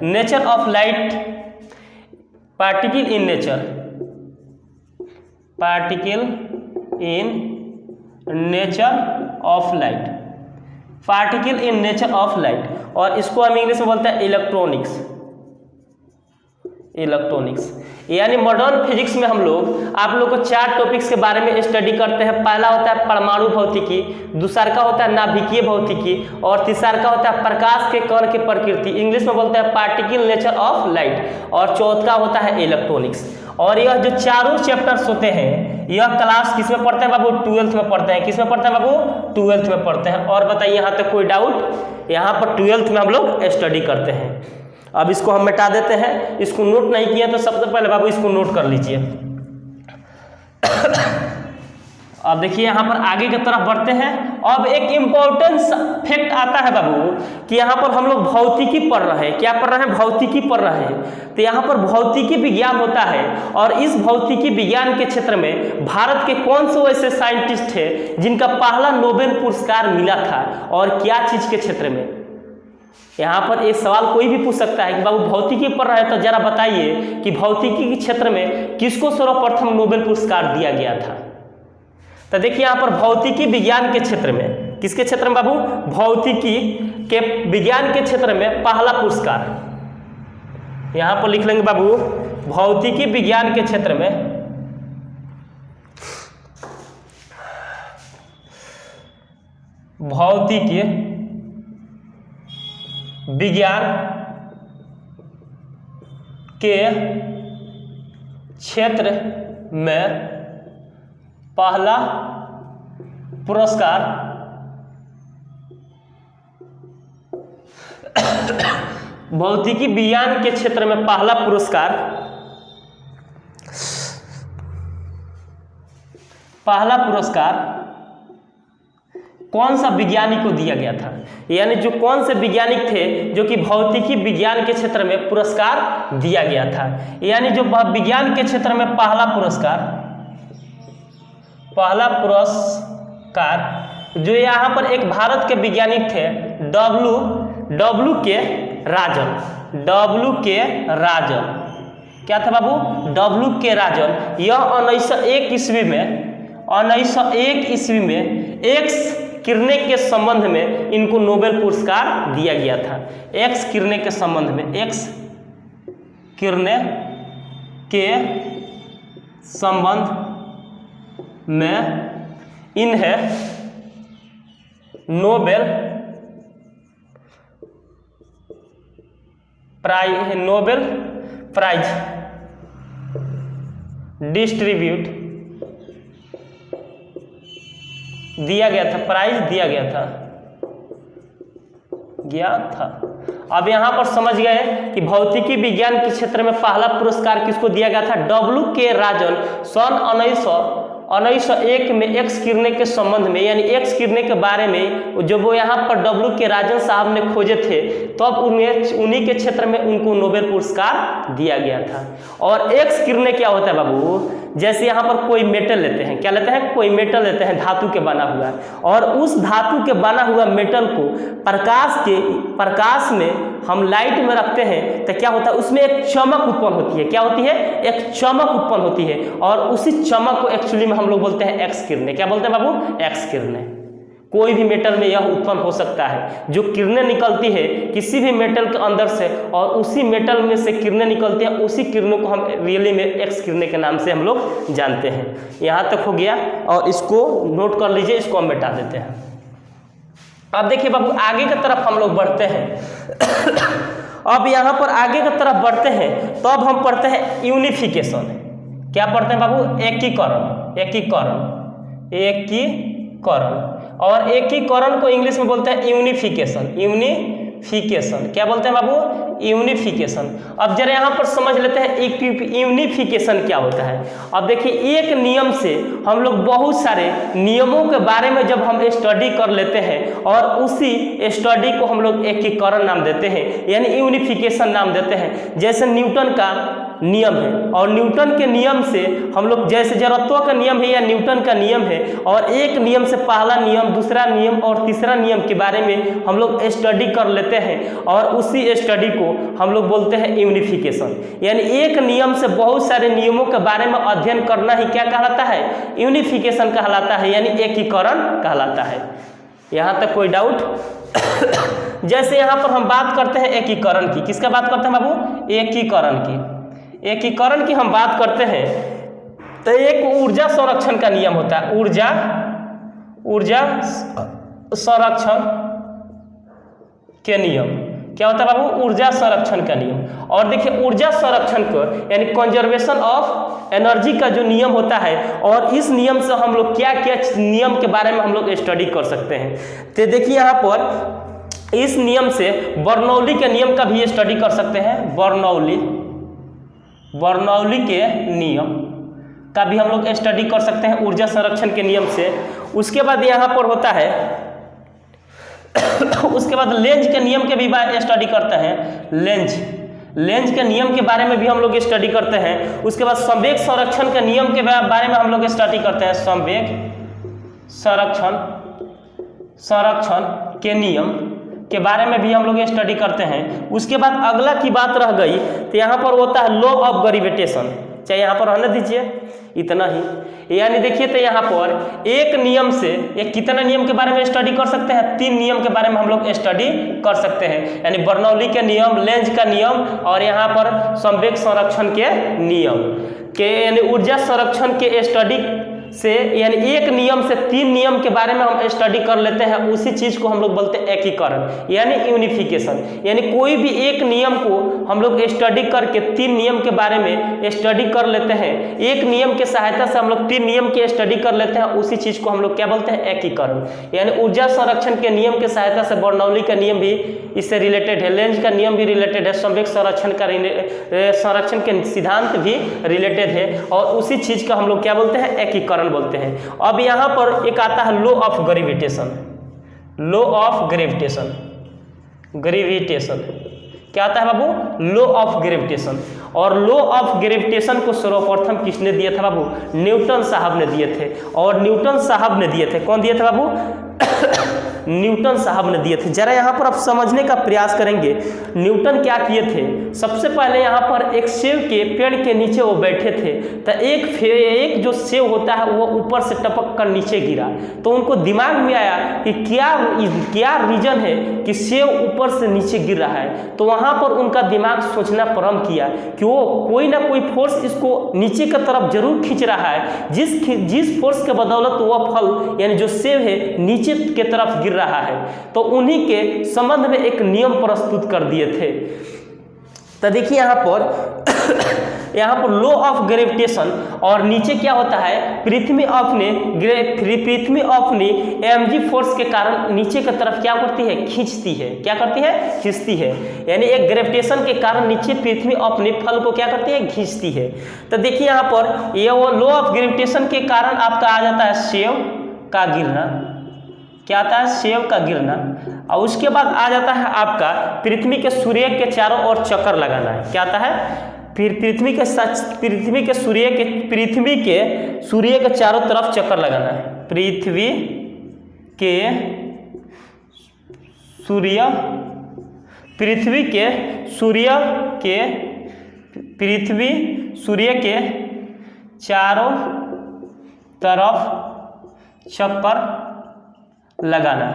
nature of light, particle in nature, particle in nature of light, particle in nature of light. और इसको हम इंग्लिश में बोलते हैं इलेक्ट्रॉनिक्स। इलेक्ट्रॉनिक्स यानी मॉडर्न फिजिक्स में हम लोग आप लोग को 4 टॉपिक्स के बारे में स्टडी करते हैं। पहला होता है परमाणु भौतिकी, दूसरा का होता है नाभिकीय भौतिकी, और तीसरा का होता है प्रकाश के कण की प्रकृति, इंग्लिश में बोलते हैं पार्टिकल नेचर ऑफ लाइट, और चौथा होता है इलेक्ट्रॉनिक्स। और यह जो चारों चैप्टर्स होते हैं यह क्लास किस में पढ़ते हैं बाबू, 12th में पढ़ते हैं। किस में पढ़ते हैं बाबू, 12th में पढ़ते हैं। और बताइए यहाँ तक कोई डाउट, यहाँ पर 12th में हम लोग स्टडी करते हैं। अब इसको हम मिटा देते हैं, इसको नोट नहीं किया तो सबसे पहले बाबू इसको नोट कर लीजिए। अब देखिए यहाँ पर आगे की तरफ बढ़ते हैं। अब एक इम्पोर्टेंट फैक्ट आता है बाबू कि यहाँ पर हम लोग भौतिकी पढ़ रहे हैं। क्या पढ़ रहे हैं, भौतिकी पढ़ रहे हैं। तो यहाँ पर भौतिकी विज्ञान होता है, और इस भौतिकी विज्ञान के क्षेत्र में भारत के कौन से ऐसे साइंटिस्ट थे जिनका पहला नोबेल पुरस्कार मिला था, और क्या चीज के क्षेत्र में। यहाँ पर एक सवाल कोई भी पूछ सकता है कि बाबू भौतिकी पढ़ रहे हैं तो जरा बताइए कि भौतिकी के क्षेत्र में किसको सर्वप्रथम नोबेल पुरस्कार दिया गया था। तो देखिए यहाँ पर भौतिकी विज्ञान के क्षेत्र में, किसके क्षेत्र में बाबू, भौतिकी के विज्ञान के क्षेत्र में पहला पुरस्कार यहाँ पर लिख लेंगे बाबू, भौतिकी विज्ञान के क्षेत्र में भौतिकी विज्ञान के क्षेत्र में पहला पुरस्कार भौतिकी विज्ञान के क्षेत्र में पहला पुरस्कार कौन सा विज्ञानी को दिया गया था। यानी जो कौन से वैज्ञानिक थे जो कि भौतिकी विज्ञान के क्षेत्र में पुरस्कार दिया गया था। यानी जो विज्ञान के क्षेत्र में पहला पुरस्कार जो यहाँ पर एक भारत के वैज्ञानिक थे डब्ल्यू के राजन। क्या था बाबू? डब्ल्यू के राजन। यह 1901 ईस्वी में एक्स किरणें के संबंध में इनको नोबेल पुरस्कार दिया गया था। एक्स किरणें के संबंध में, एक्स किरणें के संबंध में इन्हें नोबेल प्राइज डिस्ट्रीब्यूट दिया गया था, प्राइज दिया गया था। अब यहाँ पर समझ गए कि भौतिकी विज्ञान के क्षेत्र में पहला पुरस्कार किसको दिया गया था? डब्ल्यू के राजन सन 1901 में एक्स किरणें के संबंध में, यानी एक्स किरणें के बारे में जब वो यहाँ पर डब्ल्यू के राजन साहब ने खोजे थे तब उन्हीं के क्षेत्र में उनको नोबेल पुरस्कार दिया गया था। और एक्स किरणें क्या होता है बाबू? जैसे यहाँ पर कोई मेटल लेते हैं, क्या लेते हैं? कोई मेटल लेते हैं धातु के बना हुआ, और उस धातु के बना हुआ मेटल को प्रकाश में हम लाइट में रखते हैं तो क्या होता है? उसमें एक चमक उत्पन्न होती है। क्या होती है? एक चमक उत्पन्न होती है, और उसी चमक को एक्चुअली में हम लोग बोलते हैं एक्स किरणें। क्या बोलते हैं बाबू? एक्स किरणें। कोई भी मेटल में यह उत्पन्न हो सकता है, जो किरणें निकलती है किसी भी मेटल के अंदर से, और उसी मेटल में से किरणें निकलती हैं, उसी किरणों को हम रियली में एक्स किरणें के नाम से हम लोग जानते हैं। यहाँ तक हो गया, और इसको नोट कर लीजिए, इसको हम मिटा देते हैं। अब देखिए बाबू, आगे की तरफ हम लोग बढ़ते हैं। अब यहाँ पर आगे की तरफ बढ़ते हैं तो अब हम पढ़ते हैं यूनिफिकेशन। क्या पढ़ते हैं बाबू? एकीकरण। और एकीकरण को इंग्लिश में बोलते हैं यूनिफिकेशन। क्या बोलते हैं बाबू? यूनिफिकेशन। अब जरा यहाँ पर समझ लेते हैं यूनिफिकेशन क्या होता है। अब देखिए, एक नियम से हम लोग बहुत सारे नियमों के बारे में जब हम स्टडी कर लेते हैं और उसी स्टडी को हम लोग एकीकरण नाम देते हैं, यानी यूनिफिकेशन नाम देते हैं। जैसे न्यूटन का नियम है, और न्यूटन के नियम से हम लोग, जैसे जड़त्व का नियम है या न्यूटन का नियम है, और एक नियम से पहला नियम, दूसरा नियम और तीसरा नियम के बारे में हम लोग स्टडी कर लेते हैं, और उसी स्टडी को हम लोग बोलते हैं यूनिफिकेशन। यानी एक नियम से बहुत सारे नियमों के बारे में अध्ययन करना ही क्या कहलाता है? यूनिफिकेशन कहलाता है, यानी एकीकरण कहलाता है। यहाँ तक कोई डाउट? जैसे यहाँ पर हम बात करते हैं एकीकरण की, किसका बात करते हैं बाबू? एकीकरण की हम बात करते हैं तो एक ऊर्जा संरक्षण का नियम होता है, ऊर्जा संरक्षण के नियम। क्या होता है बाबू? ऊर्जा संरक्षण का नियम। और देखिए, ऊर्जा संरक्षण को यानी कंजर्वेशन ऑफ एनर्जी का जो नियम होता है, और इस नियम से हम लोग क्या क्या नियम के बारे में हम लोग स्टडी कर सकते हैं। तो देखिए, यहाँ पर इस नियम से बर्नौली के नियम का भी स्टडी कर सकते हैं। बर्नौली के नियम का भी हम लोग स्टडी कर सकते हैं ऊर्जा संरक्षण के नियम से। उसके बाद यहाँ पर होता है उसके बाद लेंज के नियम के भी स्टडी करते हैं। लेंज के नियम के बारे में भी हम लोग स्टडी करते हैं। उसके बाद संवेग संरक्षण के नियम के बारे में हम लोग स्टडी करते हैं। संवेग संरक्षण के नियम के बारे में भी हम लोग स्टडी करते हैं। उसके बाद अगला की बात रह गई तो यहाँ पर होता है लॉ ऑफ ग्रेविटेशन। चाहे यहाँ पर रहने दीजिए, इतना ही। यानी देखिए, तो यहाँ पर एक नियम से एक कितना नियम के बारे में स्टडी कर सकते हैं? 3 नियम के बारे में हम लोग स्टडी कर सकते हैं, यानी बर्नौली के नियम, लेंज का नियम, और यहाँ पर संवेग संरक्षण के नियम के, यानी ऊर्जा संरक्षण के स्टडी से, यानी एक नियम से 3 नियम के बारे में हम स्टडी कर लेते हैं। उसी चीज को हम लोग बोलते हैं एकीकरण, यानी यूनिफिकेशन। यानी कोई भी एक नियम को हम लोग स्टडी करके 3 नियम के बारे में स्टडी कर लेते हैं। एक नियम के सहायता से हम लोग 3 नियम की स्टडी कर लेते हैं। उसी चीज को हम लोग क्या बोलते हैं? एकीकरण। यानी ऊर्जा संरक्षण के नियम के सहायता से बर्नौली का नियम भी इससे रिलेटेड है, लेंज का नियम भी रिलेटेड है, संवेग संरक्षण का संरक्षण के सिद्धांत भी रिलेटेड है, और उसी चीज का हम लोग क्या बोलते हैं? एकीकरण बोलते हैं। अब यहाँ पर एक आता है law of gravitation. Law of gravitation, gravitation क्या होता है बाबू? Law of gravitation. और लॉ ऑफ ग्रेविटेशन को सर्वप्रथम किसने दिया था बाबू? न्यूटन साहब ने दिए थे। और न्यूटन साहब ने दिए थे, कौन दिए थे बाबू? न्यूटन साहब ने दिए थे। जरा यहाँ पर आप समझने का प्रयास करेंगे, न्यूटन क्या किए थे। सबसे पहले यहाँ पर एक सेब के पेड़ के नीचे वो बैठे थे, तो एक जो सेब होता है वो ऊपर से टपक कर नीचे गिरा, तो उनको दिमाग में आया कि क्या रीजन है कि सेब ऊपर से नीचे गिर रहा है। तो वहाँ पर उनका दिमाग सोचना प्रारंभ किया कि वो कोई ना कोई फोर्स इसको नीचे की तरफ जरूर खींच रहा है, जिस फोर्स के बदौलत वह फल यानी जो सेब है नीचे की तरफ गिर रहा है। तो उन्हीं के संबंध में एक नियम प्रस्तुत कर दिए थे। तो देखिए यहाँ पर लॉ ऑफ ग्रेविटेशन, और नीचे क्या होता है, पृथ्वी अपने mg फोर्स के कारण नीचे की तरफ क्या करती है? खींचती है। क्या करती है? खींचती है। यानी एक ग्रेविटेशन के कारण नीचे पृथ्वी अपने फल को क्या करती है? खींचती है। तो देखिए यहाँ पर ये वो लॉ ऑफ ग्रेविटेशन के कारण आपका आ जाता है सेब का गिरना। क्या आता है? सेब का गिरना। और उसके बाद आ जाता है आपका पृथ्वी के सूर्य के चारों ओर चक्कर लगाना है। क्या आता है? फिर पृथ्वी के सूर्य के चारों तरफ चक्कर लगाना है। पृथ्वी सूर्य के चारों तरफ चक्कर लगाना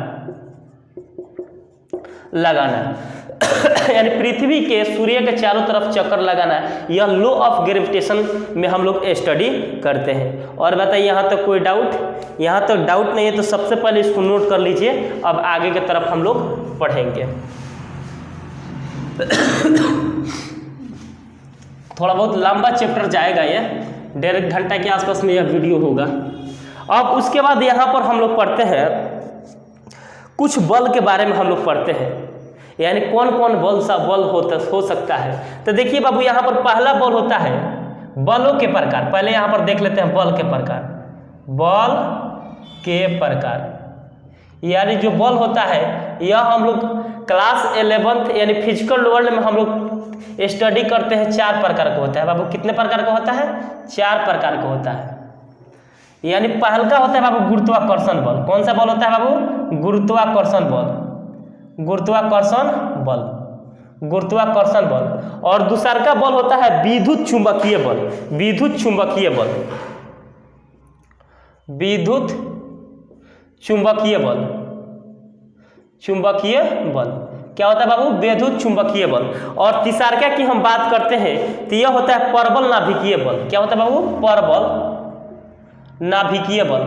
यानी पृथ्वी के सूर्य के चारों तरफ चक्कर लगाना, यह लॉ ऑफ ग्रेविटेशन में हम लोग स्टडी करते हैं। और बताइए यहाँ तक कोई डाउट? यहाँ तक डाउट नहीं है तो सबसे पहले इसको नोट कर लीजिए। अब आगे की तरफ हम लोग पढ़ेंगे। थोड़ा बहुत लंबा चैप्टर जाएगा, ये 1.5 घंटा के आसपास में यह वीडियो होगा। अब उसके बाद यहाँ पर हम लोग पढ़ते हैं कुछ बल के बारे में हम लोग पढ़ते हैं, यानी कौन कौन बल हो सकता है। तो देखिए बाबू यहाँ पर पहला बल होता है बलों के प्रकार। पहले यहाँ पर देख लेते हैं बल के प्रकार। बल के प्रकार यानी जो बल होता है यह हम लोग क्लास 11th यानी फिजिकल वर्ल्ड में हम लोग स्टडी करते हैं। 4 प्रकार का होता है बाबू। कितने प्रकार का होता है? 4 प्रकार का होता है। यानी पहला होता है बाबू गुरुत्वाकर्षण बल। कौन सा बल होता है बाबू? गुरुत्वाकर्षण बल। और दूसरा का बल होता है विद्युत चुंबकीय बल। क्या होता है बाबू? विद्युत चुंबकीय बल। और तीसरा की हम बात करते हैं तो यह होता है परबल नाभिकीय बल। क्या होता है बाबू? परबल नाभिकीय बल।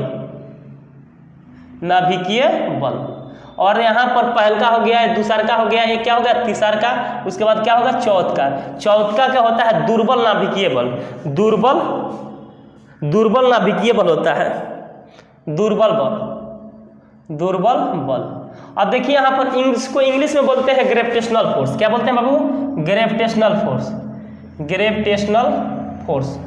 और यहाँ पर पहला हो गया, दूसरा का हो गया, एक क्या हो गया? तीसरा का। उसके बाद क्या होगा? चौथा क्या होता है? दुर्बल नाभिकीय बल। दुर्बल नाभिकीय बल होता है। दुर्बल बल। अब देखिए यहाँ पर इंग्लिश में बोलते हैं ग्रेविटेशनल फोर्स। क्या बोलते हैं बाबू? Gravitational force.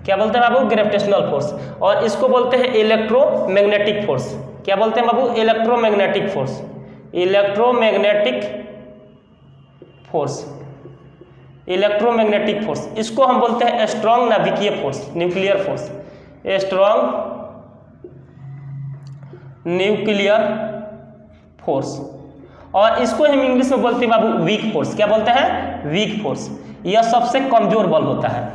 क्या बोलते हैं बाबू? Gravitational force. और इसको बोलते हैं इलेक्ट्रोमैग्नेटिक फोर्स। क्या बोलते हैं बाबू? Electromagnetic force. इसको हम बोलते हैं स्ट्रॉन्ग नाभिकीय force, nuclear force. Strong nuclear force. और इसको हम इंग्लिश में बोलते हैं बाबू वीक फोर्स। क्या बोलते हैं? Weak force. यह सबसे कमजोर बल होता है।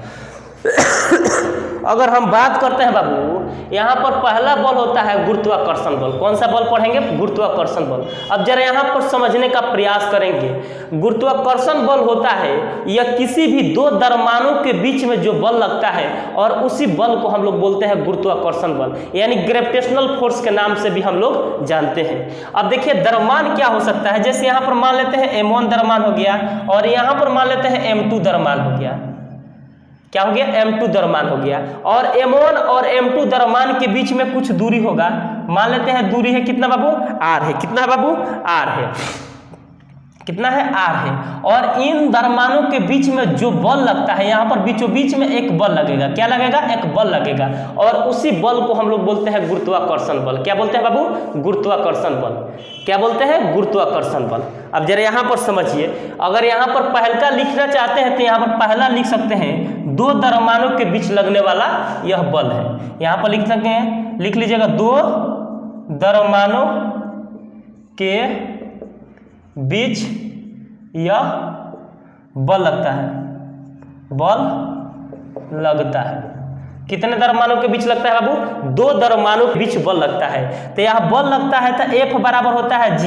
अगर हम बात करते हैं बाबू, यहाँ पर पहला बल होता है गुरुत्वाकर्षण बल। कौन सा बल पढ़ेंगे? गुरुत्वाकर्षण बल। अब जरा यहाँ पर समझने का प्रयास करेंगे। गुरुत्वाकर्षण बल होता है यह किसी भी 2 द्रव्यमानों के बीच में जो बल लगता है, और उसी बल को हम लोग बोलते हैं गुरुत्वाकर्षण बल, यानी ग्रेविटेशनल फोर्स के नाम से भी हम लोग जानते हैं। अब देखिए द्रव्यमान क्या हो सकता है, जैसे यहाँ पर मान लेते हैं m1 द्रव्यमान हो गया, और यहाँ पर मान लेते हैं m2 द्रव्यमान हो गया। क्या हो गया? m2 द्रव्यमान हो गया। और m1 और m2 द्रव्यमान के बीच में कुछ दूरी होगा। मान लेते हैं दूरी है कितना बाबू? r है। कितना है बाबू? r है। कितना है r है। और इन द्रव्यमानों के बीच में जो बल लगता है, यहाँ पर बीचों बीच में एक बल लगेगा, क्या लगेगा, एक बल लगेगा, और उसी बल को हम लोग बोलते हैं गुरुत्वाकर्षण बल। क्या बोलते हैं बाबू, गुरुत्वाकर्षण बल। क्या बोलते हैं, गुरुत्वाकर्षण बल। अब जरा यहाँ पर समझिए, अगर यहाँ पर पहला लिखना चाहते हैं तो यहाँ पर पहला लिख सकते हैं, दो द्रव्यमानों के बीच लगने वाला यह बल है। यहाँ पर लिख सकते हैं, लिख लीजिएगा, दो द्रव्यमानों के बीच यह बल लगता है, बल लगता है। कितने द्रव्यमानों के बीच लगता है बाबू, दो द्रव्यमानों के बीच बल लगता है। तो यहाँ बल लगता है तो F बराबर होता है G,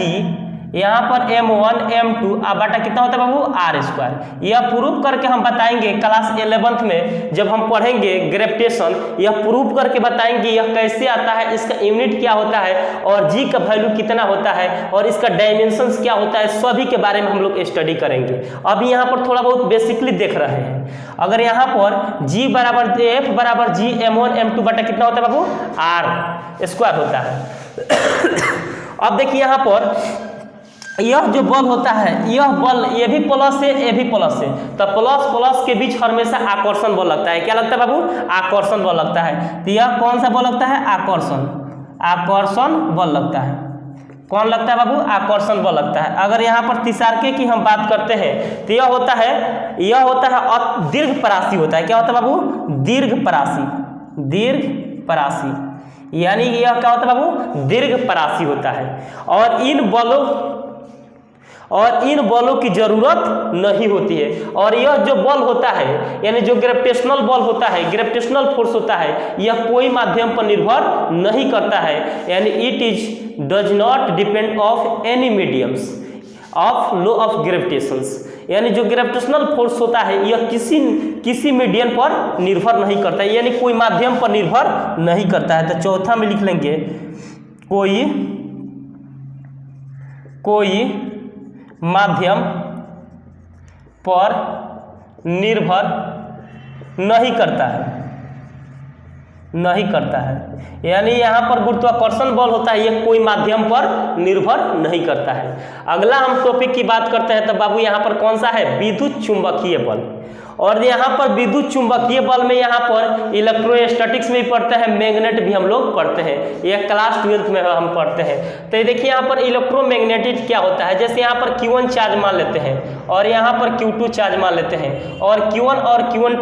यहाँ पर m1 m2 अब बाटा कितना होता है बाबू, r स्क्वायर। यह प्रूव करके हम बताएंगे क्लास 11th में जब हम पढ़ेंगे ग्रेविटेशन, यह प्रूव करके बताएंगे यह कैसे आता है, इसका यूनिट क्या होता है, और g का वैल्यू कितना होता है, और इसका डायमेंशंस क्या होता है, सभी के बारे में हम लोग स्टडी करेंगे। अभी यहाँ पर थोड़ा बहुत बेसिकली देख रहे हैं। अगर यहाँ पर g बराबर F बराबर G m1 m2 बटा कितना होता है बाबू, r स्क्वायर होता है। अब देखिए यहाँ पर यह जो बल होता है, यह बल ये भी प्लस है, ये भी प्लस है, तो प्लस प्लस के बीच हमेशा आकर्षण बल लगता है। क्या लगता है बाबू, आकर्षण बल लगता है। तो यह कौन सा बल लगता है, आकर्षण, आकर्षण बल लगता है। कौन लगता है बाबू, आकर्षण बल लगता है। अगर यहाँ पर तिसारके की हम बात करते हैं तो यह होता है दीर्घ परासी होता है। क्या होता है बाबू, दीर्घ परासी, दीर्घ परासी, यानी यह क्या होता है बाबू, दीर्घ परासी होता है। और इन बलों की जरूरत नहीं होती है। और यह जो बल होता है, यानी जो ग्रेविटेशनल बल होता है, ग्रेविटेशनल फोर्स होता है, यह कोई माध्यम पर निर्भर नहीं करता है, यानी it does not depend of any mediums of law of gravitations. यानी जो ग्रेविटेशनल फोर्स होता है यह किसी मीडियम पर निर्भर नहीं करता है, यानी कोई माध्यम पर निर्भर नहीं करता है। तो चौथा में लिख लेंगे, कोई माध्यम पर निर्भर नहीं करता है, यानी यहाँ पर गुरुत्वाकर्षण बल होता है, यह कोई माध्यम पर निर्भर नहीं करता है। अगला हम टॉपिक की बात करते हैं तो बाबू यहाँ पर कौन सा है, विद्युत चुंबकीय बल। और यहाँ पर विद्युत चुंबकीय बल में यहाँ पर इलेक्ट्रोस्टैटिक्स में भी पढ़ते हैं, मैग्नेट भी हम लोग पढ़ते हैं, यह क्लास 12th में हम पढ़ते हैं। तो ये देखिए यहाँ पर इलेक्ट्रोमैग्नेटिक क्या होता है, जैसे यहाँ पर Q1 चार्ज मान लेते हैं और यहाँ पर Q2 चार्ज मान लेते हैं, और Q1 और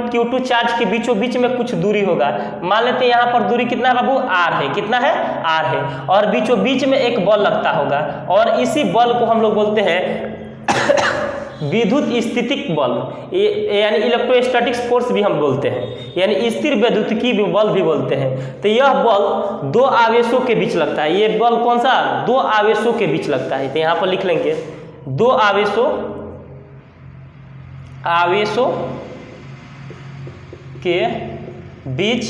Q2 चार्ज के बीचों बीच में कुछ दूरी होगा, मान लेते हैं यहाँ पर दूरी कितना है बाबू, r है। कितना है, r है। और बीचों बीच में एक बल लगता होगा, और इसी बल को हम लोग बोलते हैं विद्युत स्थितिक बल, यानी इलेक्ट्रोस्टैटिक्स फोर्स भी हम बोलते हैं, यानी स्थिर वैद्युतिकी बल भी बोलते हैं। तो यह बल दो आवेशों के बीच लगता है। ये बल कौन सा, दो आवेशों के बीच लगता है। तो यहाँ पर लिख लेंगे, दो आवेशों के बीच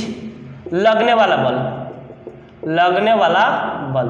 लगने वाला बल,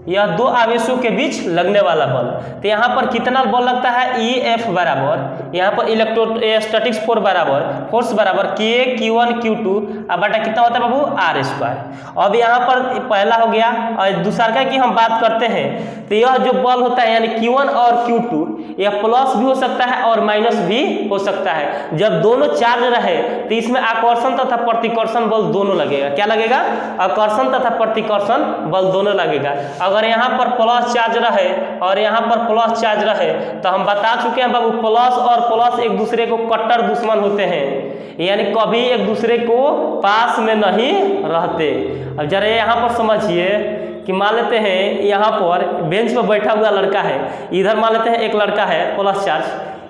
यह दो आवेशों के बीच लगने वाला बल। तो यहाँ पर कितना बल लगता है, EF बराबर, यहाँ पर इलेक्ट्रोस्टैटिक्स फोर्स बराबर K1 Q2 अब बटा कितना होता है बाबू, r स्क्वायर। अब यहाँ पर पहला हो गया, और दूसरा की हम बात करते हैं तो यह जो बल होता है यानी Q1 और Q2 यह प्लस भी हो सकता है और माइनस भी हो सकता है। जब दोनों चार्ज रहे तो इसमें आकर्षण तथा प्रतिकर्षण बल दोनों लगेगा। क्या लगेगा, आकर्षण तथा प्रतिकर्षण बल दोनों लगेगा। अगर यहाँ पर प्लस चार्ज रहे और यहाँ पर प्लस चार्ज रहे तो हम बता चुके हैं बाबू, प्लस और प्लस एक दूसरे को कट्टर दुश्मन होते हैं, यानी कभी एक दूसरे को पास में नहीं रहते। अब जरा यहाँ पर समझिए कि मान लेते हैं यहाँ पर बेंच पर बैठा हुआ लड़का है, इधर मान लेते हैं एक लड़का है प्लस चार्ज,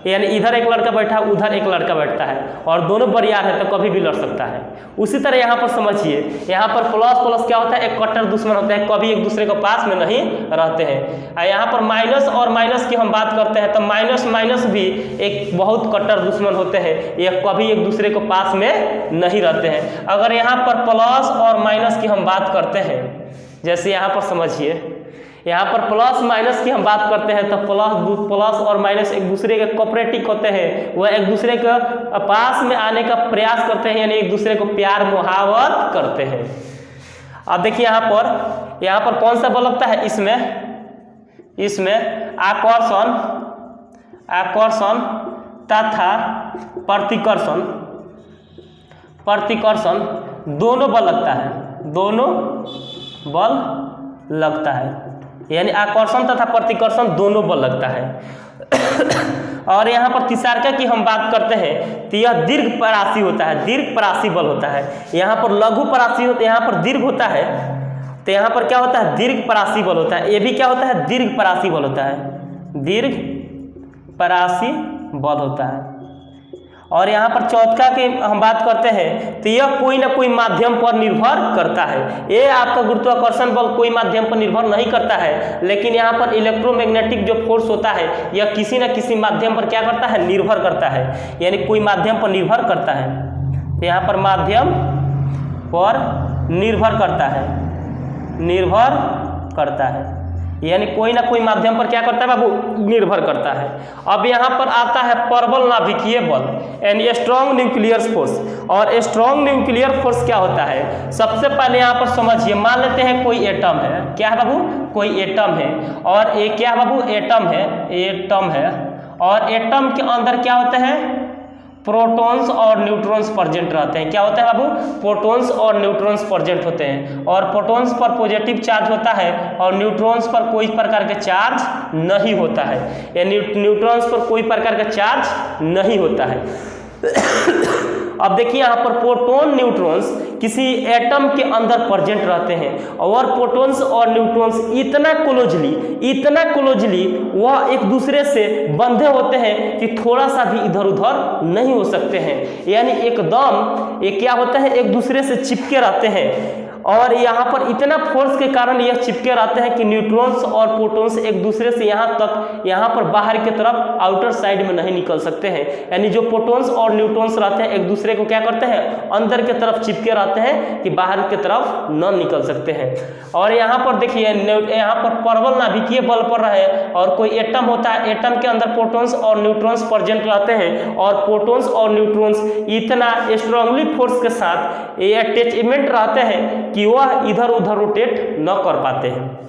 यानी इधर एक लड़का बैठा उधर एक लड़का बैठता है, और दोनों बरियार है तो कभी भी लड़ सकता है। उसी तरह यहाँ पर समझिए, यहाँ पर प्लस प्लस क्या होता है, एक कट्टर दुश्मन होता है, कभी एक दूसरे को पास में नहीं रहते हैं। और यहाँ पर माइनस और माइनस की हम बात करते हैं तो माइनस माइनस भी एक बहुत कट्टर दुश्मन होते हैं, यह कभी एक दूसरे को पास में नहीं रहते हैं। अगर यहाँ पर प्लस और माइनस की हम बात करते हैं, जैसे यहाँ पर समझिए, यहाँ पर प्लस माइनस की हम बात करते हैं तो प्लस और माइनस एक दूसरे के कोऑपरेटिव होते हैं, वह एक दूसरे के पास में आने का प्रयास करते हैं, यानी एक दूसरे को प्यार मोहब्बत करते हैं। अब देखिए यहाँ पर कौन सा बल लगता है, इसमें आकर्षण आकर्षण तथा प्रतिकर्षण दोनों बल लगता है, दोनों बल लगता है, यानी आकर्षण तथा प्रतिकर्षण दोनों बल लगता है। और यहाँ पर तिसारका की हम बात करते हैं तो यह दीर्घ परासी होता है, दीर्घ परासी बल होता है। यहाँ पर लघु परासी होता है, यहाँ पर दीर्घ होता है, तो यहाँ पर क्या होता है, दीर्घ परासी बल होता है। ये भी क्या होता है, दीर्घ परासी बल होता है, दीर्घ परासी बल होता है। और यहाँ पर चौथा की हम बात करते हैं तो यह कोई ना कोई माध्यम पर निर्भर करता है। ये आपका गुरुत्वाकर्षण बल कोई माध्यम पर निर्भर नहीं करता है, लेकिन यहाँ पर इलेक्ट्रोमैग्नेटिक जो फोर्स होता है यह किसी न किसी माध्यम पर क्या करता है, निर्भर करता है, यानी कोई माध्यम पर निर्भर करता है। तो यहाँ पर माध्यम पर निर्भर करता है, निर्भर करता है, यानी कोई ना कोई माध्यम पर क्या करता है बाबू, निर्भर करता है। अब यहाँ पर आता है प्रबल नाभिकीय बल एंड स्ट्रॉन्ग न्यूक्लियर फोर्स। और स्ट्रॉन्ग न्यूक्लियर फोर्स क्या होता है, सबसे पहले यहाँ पर समझिए, मान लेते हैं कोई एटम है, क्या है बाबू, कोई एटम है, और एक क्या है बाबू, एटम है, एटम है, और एटम के अंदर क्या होते हैं, प्रोटॉन्स और न्यूट्रॉन्स प्रेजेंट रहते हैं। क्या होता है बाबू, प्रोटॉन्स और न्यूट्रॉन्स प्रेजेंट होते हैं, और प्रोटॉन्स पर पॉजिटिव चार्ज होता है और न्यूट्रॉन्स पर कोई प्रकार के चार्ज नहीं होता है, यानी न्यूट्रॉन्स पर कोई प्रकार का चार्ज नहीं होता है। अब देखिए यहाँ पर प्रोटॉन न्यूट्रॉन्स किसी एटम के अंदर प्रेजेंट रहते हैं, और प्रोटॉन्स और न्यूट्रॉन्स इतना क्लोजली वह एक दूसरे से बंधे होते हैं कि थोड़ा सा भी इधर उधर नहीं हो सकते हैं, यानी एकदम ये क्या होता है, एक दूसरे से चिपके रहते हैं। और यहाँ पर इतना फोर्स के कारण यह चिपके रहते हैं कि न्यूट्रॉन्स और प्रोटॉन्स एक दूसरे से यहाँ पर बाहर की तरफ आउटर साइड में नहीं निकल सकते हैं, यानी जो प्रोटॉन्स और न्यूट्रॉन्स रहते हैं एक दूसरे को क्या करते हैं, अंदर की तरफ चिपके रहते हैं कि बाहर की तरफ न निकल सकते हैं। और यहाँ पर देखिए, यहाँ पर प्रबल नाभिकीय बल पर रहे, और कोई एटम होता है, एटम के अंदर प्रोटॉन्स और न्यूट्रॉन्स प्रेजेंट रहते हैं, और प्रोटॉन्स और न्यूट्रॉन्स इतना स्ट्रांगली फोर्स के साथ ये अटैचमेंट रहते हैं कि वह इधर उधर रोटेट न कर पाते हैं।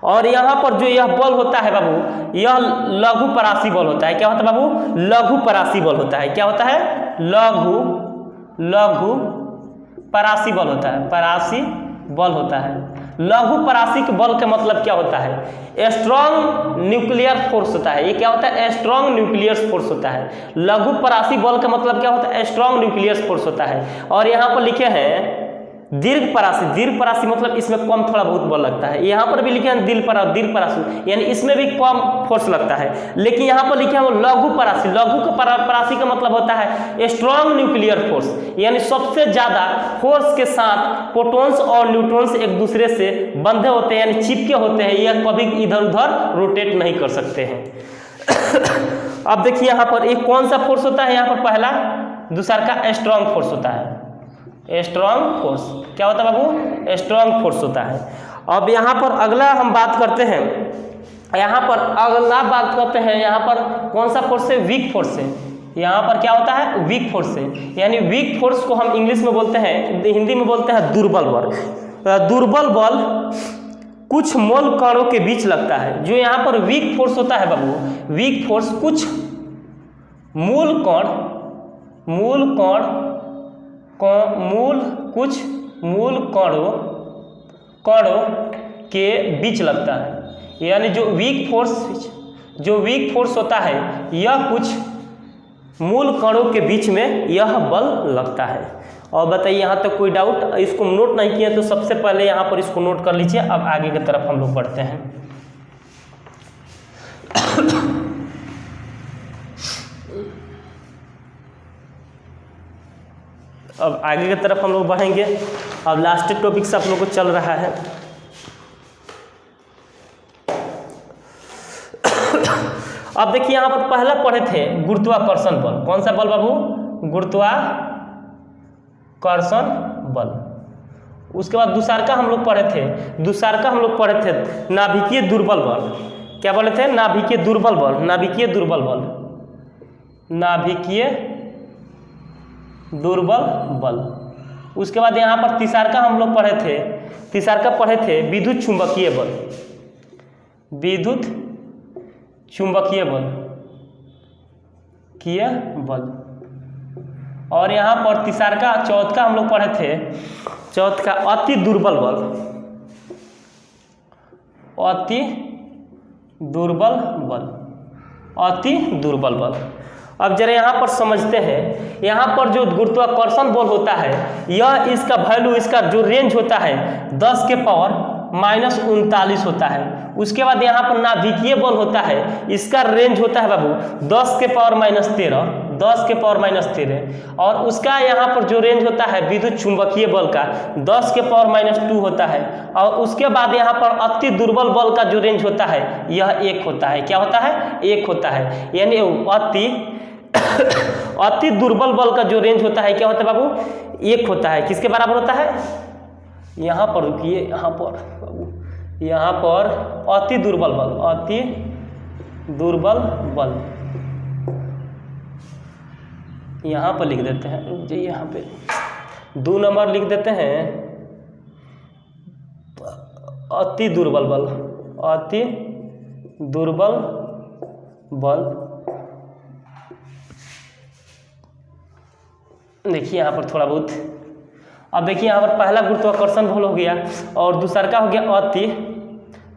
और यहाँ पर जो यह बल होता है बाबू, यह लघु परासी बल होता है। क्या होता है बाबू, लघु परासी बल होता है। क्या होता है, लघु परासी बल होता है, परासी बल होता है। लघु परासी के बल का मतलब क्या होता है, स्ट्रॉन्ग न्यूक्लियर फोर्स होता है। ये क्या होता है, स्ट्रॉन्ग न्यूक्लियर फोर्स होता है। लघु परासी बल का मतलब क्या होता है, स्ट्रॉन्ग न्यूक्लियर फोर्स होता है। और यहाँ पर लिखे हैं दीर्घ परासी मतलब इसमें कम थोड़ा बहुत बल लगता है। यहाँ पर भी लिखे हैं दीर्घ परासी, यानी इसमें भी कम फोर्स लगता है। लेकिन यहाँ पर लिखे हैं लघु परासी। लघु परासी का मतलब होता है स्ट्रॉन्ग न्यूक्लियर फोर्स, यानी सबसे ज्यादा फोर्स के साथ प्रोटॉन्स और न्यूट्रॉन्स एक दूसरे से बंधे होते हैं, यानी चिपके होते हैं, यह कभी इधर उधर रोटेट नहीं कर सकते हैं। अब देखिए यहाँ पर एक कौन सा फोर्स होता है, यहाँ पर पहला दूसरा का स्ट्रॉन्ग फोर्स होता है। स्ट्रॉन्ग फोर्स क्या होता है बाबू, स्ट्रॉन्ग फोर्स होता है। अब यहाँ पर अगला हम बात करते हैं, यहाँ पर कौन सा फोर्स है, वीक फोर्स है। यहाँ पर क्या होता है, वीक फोर्स है, यानी वीक फोर्स को हम इंग्लिश में बोलते हैं, हिंदी में बोलते हैं दुर्बल बल। दुर्बल बल कुछ मूल कणों के बीच लगता है। जो यहाँ पर वीक फोर्स होता है बाबू, वीक फोर्स कुछ मूल कणों के बीच लगता है, यानी जो वीक फोर्स होता है यह कुछ मूल कणों के बीच में यह बल लगता है। और बताइए यहाँ तक कोई डाउट, इसको नोट नहीं किया तो सबसे पहले यहाँ पर इसको नोट कर लीजिए। अब आगे की तरफ हम लोग बढ़ते हैं। अब आगे की तरफ हम लोग बढ़ेंगे। अब लास्ट टॉपिक से आप लोग को चल रहा है। अब देखिए यहाँ पर पहला पढ़े थे गुरुत्वाकर्षण बल। कौन सा बल बाबू, गुरुत्वाकर्षण बल। उसके बाद दूसरा हम लोग पढ़े थे नाभिकीय दुर्बल बल। क्या बोले थे, नाभिकीय दुर्बल बल। उसके बाद यहाँ पर तीसरा हम लोग पढ़े थे विद्युत चुंबकीय बल। बल। और यहाँ पर तीसरा चौथा हम लोग पढ़े थे, चौथा अति दुर्बल बल, अति दुर्बल बल, अति दुर्बल बल। अब जरा यहाँ पर समझते हैं, यहाँ पर जो गुरुत्वाकर्षण बल होता है यह इसका वैल्यू, इसका जो रेंज होता है 10 के पावर -39 होता है। उसके बाद यहाँ पर नाभिकीय बल होता है, इसका रेंज होता है बाबू 10 के पावर -13, 10 के पावर -13। और उसका यहाँ पर जो रेंज होता है विद्युत चुंबकीय बल का 10 के पावर -2 होता है। और उसके बाद यहाँ पर अति दुर्बल बल का जो रेंज होता है यह 1 होता है। क्या होता है? 1 होता है। यानी अति दुर्बल बल का जो रेंज होता है क्या होता है बाबू? 1 होता है। किसके बराबर होता है? यहाँ पर रुकिए, यहाँ पर बाबू, यहाँ पर अति दुर्बल बल, अति दुर्बल बल यहाँ पर लिख देते हैं। रुक जाइए, यहाँ पे 2 नंबर लिख देते हैं, अति दुर्बल बल, अति दुर्बल बल। देखिए यहाँ पर थोड़ा बहुत, अब देखिए यहाँ पर पहला गुरुत्वाकर्षण बल हो गया और दूसरा हो गया अति,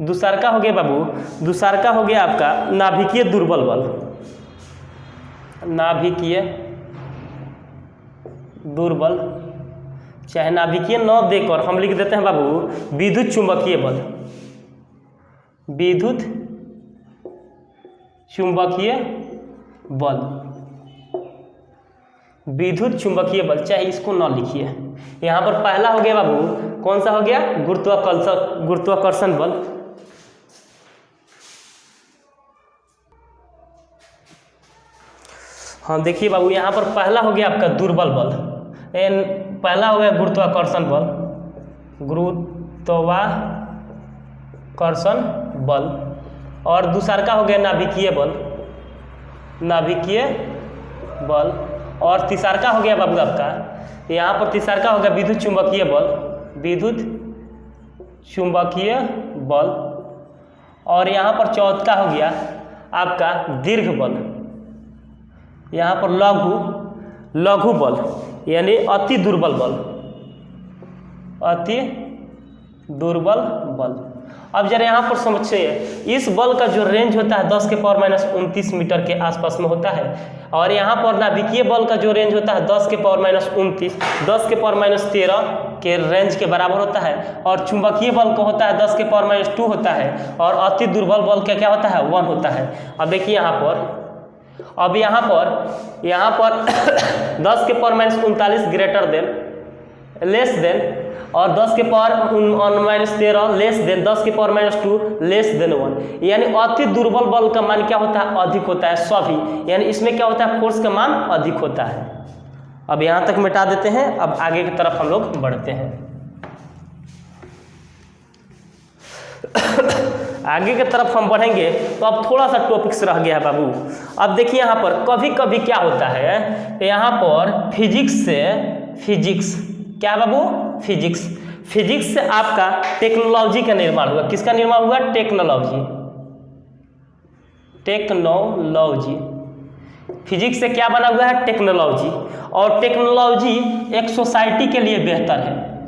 दूसरा हो गया बाबू, दूसरा हो गया आपका नाभिकीय दुर्बल बल, नाभिकीय दुर्बल, चाहे नाभिकीय न देकर हम लिख देते हैं बाबू विद्युत चुंबकीय बल, विद्युत चुंबकीय बल, विद्युत चुंबकीय बल, चाहे इसको न लिखिए। यहाँ पर पहला हो गया बाबू, कौन सा हो गया? गुरुत्वाकर्षण बल। हाँ देखिए बाबू, यहाँ पर पहला हो गया आपका दुर्बल बल, पहला हो गया गुरुत्वाकर्षण बल, गुरुत्वाकर्षण बल। और दूसरा हो गया नाभिकीय बल, नाभिकीय बल। और तीसरा हो गया बाबू आपका, यहाँ पर तीसरा हो गया विद्युत चुंबकीय बल, विद्युत चुंबकीय बल। और यहाँ पर चौथा हो गया आपका दीर्घ बल, यहाँ पर लघु बल, यानी अति दुर्बल बल, अति दुर्बल बल। अब जरा यहाँ पर समझिए, इस बल का जो रेंज होता है 10 के पावर -29 मीटर के आसपास में होता है। और यहाँ पर नाभिकीय बल का जो रेंज होता है 10 के पावर -29, 10 के पावर -13 के रेंज के बराबर होता है। और चुंबकीय बल का होता है 10 के पावर -2 होता है। और अति दुर्बल बल का क्या होता है? 1 होता है। अब देखिए यहाँ पर, अब यहाँ पर 10 के power -39 greater than, less than, और 10 के पावर -13 लेस देन 10 के पावर -2 लेस देन 1। यानी अति दुर्बल बल का मान क्या होता है? अधिक होता है सभी। यानी इसमें क्या होता है? फोर्स का मान अधिक होता है। अब यहाँ तक मिटा देते हैं, अब आगे की तरफ हम लोग बढ़ते हैं। आगे की तरफ हम बढ़ेंगे तो अब थोड़ा सा टॉपिक्स रह गया है बाबू। अब देखिए यहाँ पर कभी कभी क्या होता है, यहाँ पर फिजिक्स क्या बाबू? फिजिक्स से आपका टेक्नोलॉजी का निर्माण हुआ। किसका निर्माण हुआ? टेक्नोलॉजी। फिजिक्स से क्या बना हुआ है? टेक्नोलॉजी। और टेक्नोलॉजी एक सोसाइटी के लिए बेहतर है।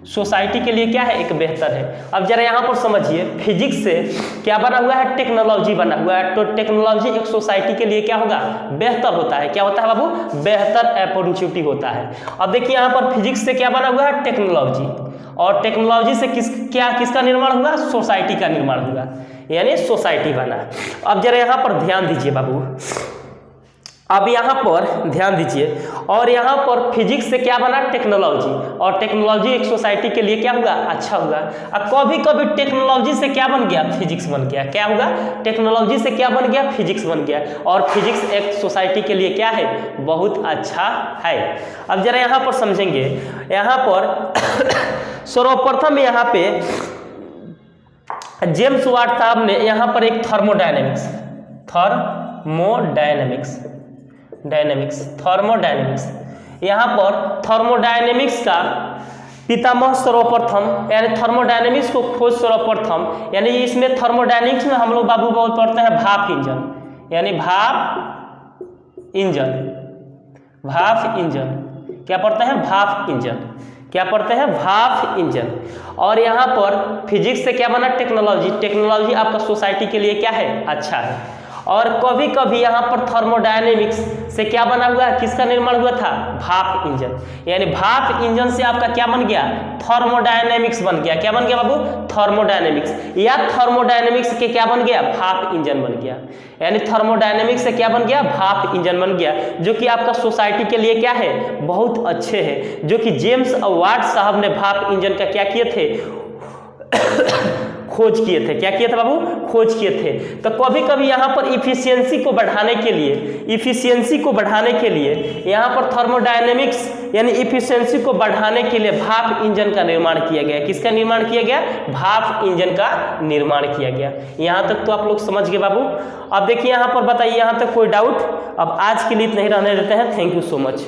सोसाइटी के लिए क्या है? एक बेहतर है। अब जरा यहाँ पर समझिए, फिजिक्स से क्या बना हुआ है? टेक्नोलॉजी बना हुआ है। तो टेक्नोलॉजी एक सोसाइटी के लिए क्या होगा? बेहतर होता है। क्या होता है बाबू? बेहतर अपॉर्चुनिटी होता है। अब देखिए यहाँ पर फिजिक्स से क्या बना हुआ है? टेक्नोलॉजी। और टेक्नोलॉजी से किसका निर्माण हुआ? सोसाइटी का निर्माण हुआ, यानी सोसाइटी बना। अब जरा यहाँ पर ध्यान दीजिए बाबू, अब यहाँ पर ध्यान दीजिए। और यहाँ पर फिजिक्स से क्या बना? टेक्नोलॉजी। और टेक्नोलॉजी एक सोसाइटी के लिए क्या हुआ? अच्छा हुआ। अब कभी कभी टेक्नोलॉजी से क्या बन गया? फिजिक्स बन गया। क्या होगा? टेक्नोलॉजी से क्या बन गया? फिजिक्स बन गया। और फिजिक्स एक सोसाइटी के लिए क्या है? बहुत अच्छा है। अब जरा यहाँ पर समझेंगे, यहाँ पर सर्वप्रथम यहाँ पे जेम्स वाट साहब ने यहाँ पर एक थर्मोडायनेमिक्स यहाँ पर थर्मोडायनेमिक्स का पितामह सर्वप्रथम यानी थर्मोडायनेमिक्स को खोज सर्वप्रथम, यानी इसमें थर्मोडायनेमिक्स में हम लोग बाबू बहुत पढ़ते हैं भाप इंजन, यानी भाप इंजन, भाप इंजन क्या पढ़ते हैं, भाप इंजन, क्या पढ़ते हैं, भाप इंजन। और यहाँ पर फिजिक्स से क्या बना, टेक्नोलॉजी, टेक्नोलॉजी आपका सोसाइटी के लिए क्या है, अच्छा है। और कभी कभी यहाँ पर थर्मोडायनेमिक्स से क्या बना हुआ है, किसका निर्माण हुआ था, भाप इंजन, यानी भाप इंजन से आपका क्या बन गया, थर्मोडायनेमिक्स बन गया, क्या बन गया बाबू, थर्मोडायनेमिक्स, या थर्मोडायनेमिक्स के क्या बन गया, भाप इंजन बन गया, यानी थर्मोडायनेमिक्स से क्या बन गया, भाप इंजन बन गया, जो कि आपका सोसाइटी के लिए क्या है, बहुत अच्छे हैं, जो कि जेम्स वाट साहब ने भाप इंजन का क्या किए थे, खोज किए थे, क्या किए थे बाबू, खोज किए थे। तो कभी कभी यहाँ पर इफिशियंसी को बढ़ाने के लिए, इफिशियंसी को बढ़ाने के लिए यहाँ पर थर्मोडायनेमिक्स यानी इफिशियंसी को बढ़ाने के लिए भाप इंजन का निर्माण किया गया। किसका निर्माण किया गया, भाप इंजन का निर्माण किया गया। यहाँ तक तो आप लोग समझ गए बाबू। अब देखिए यहाँ पर बताइए, यहाँ तक कोई डाउट, अब आज के लिए नहीं रहने देते हैं। Thank you so much.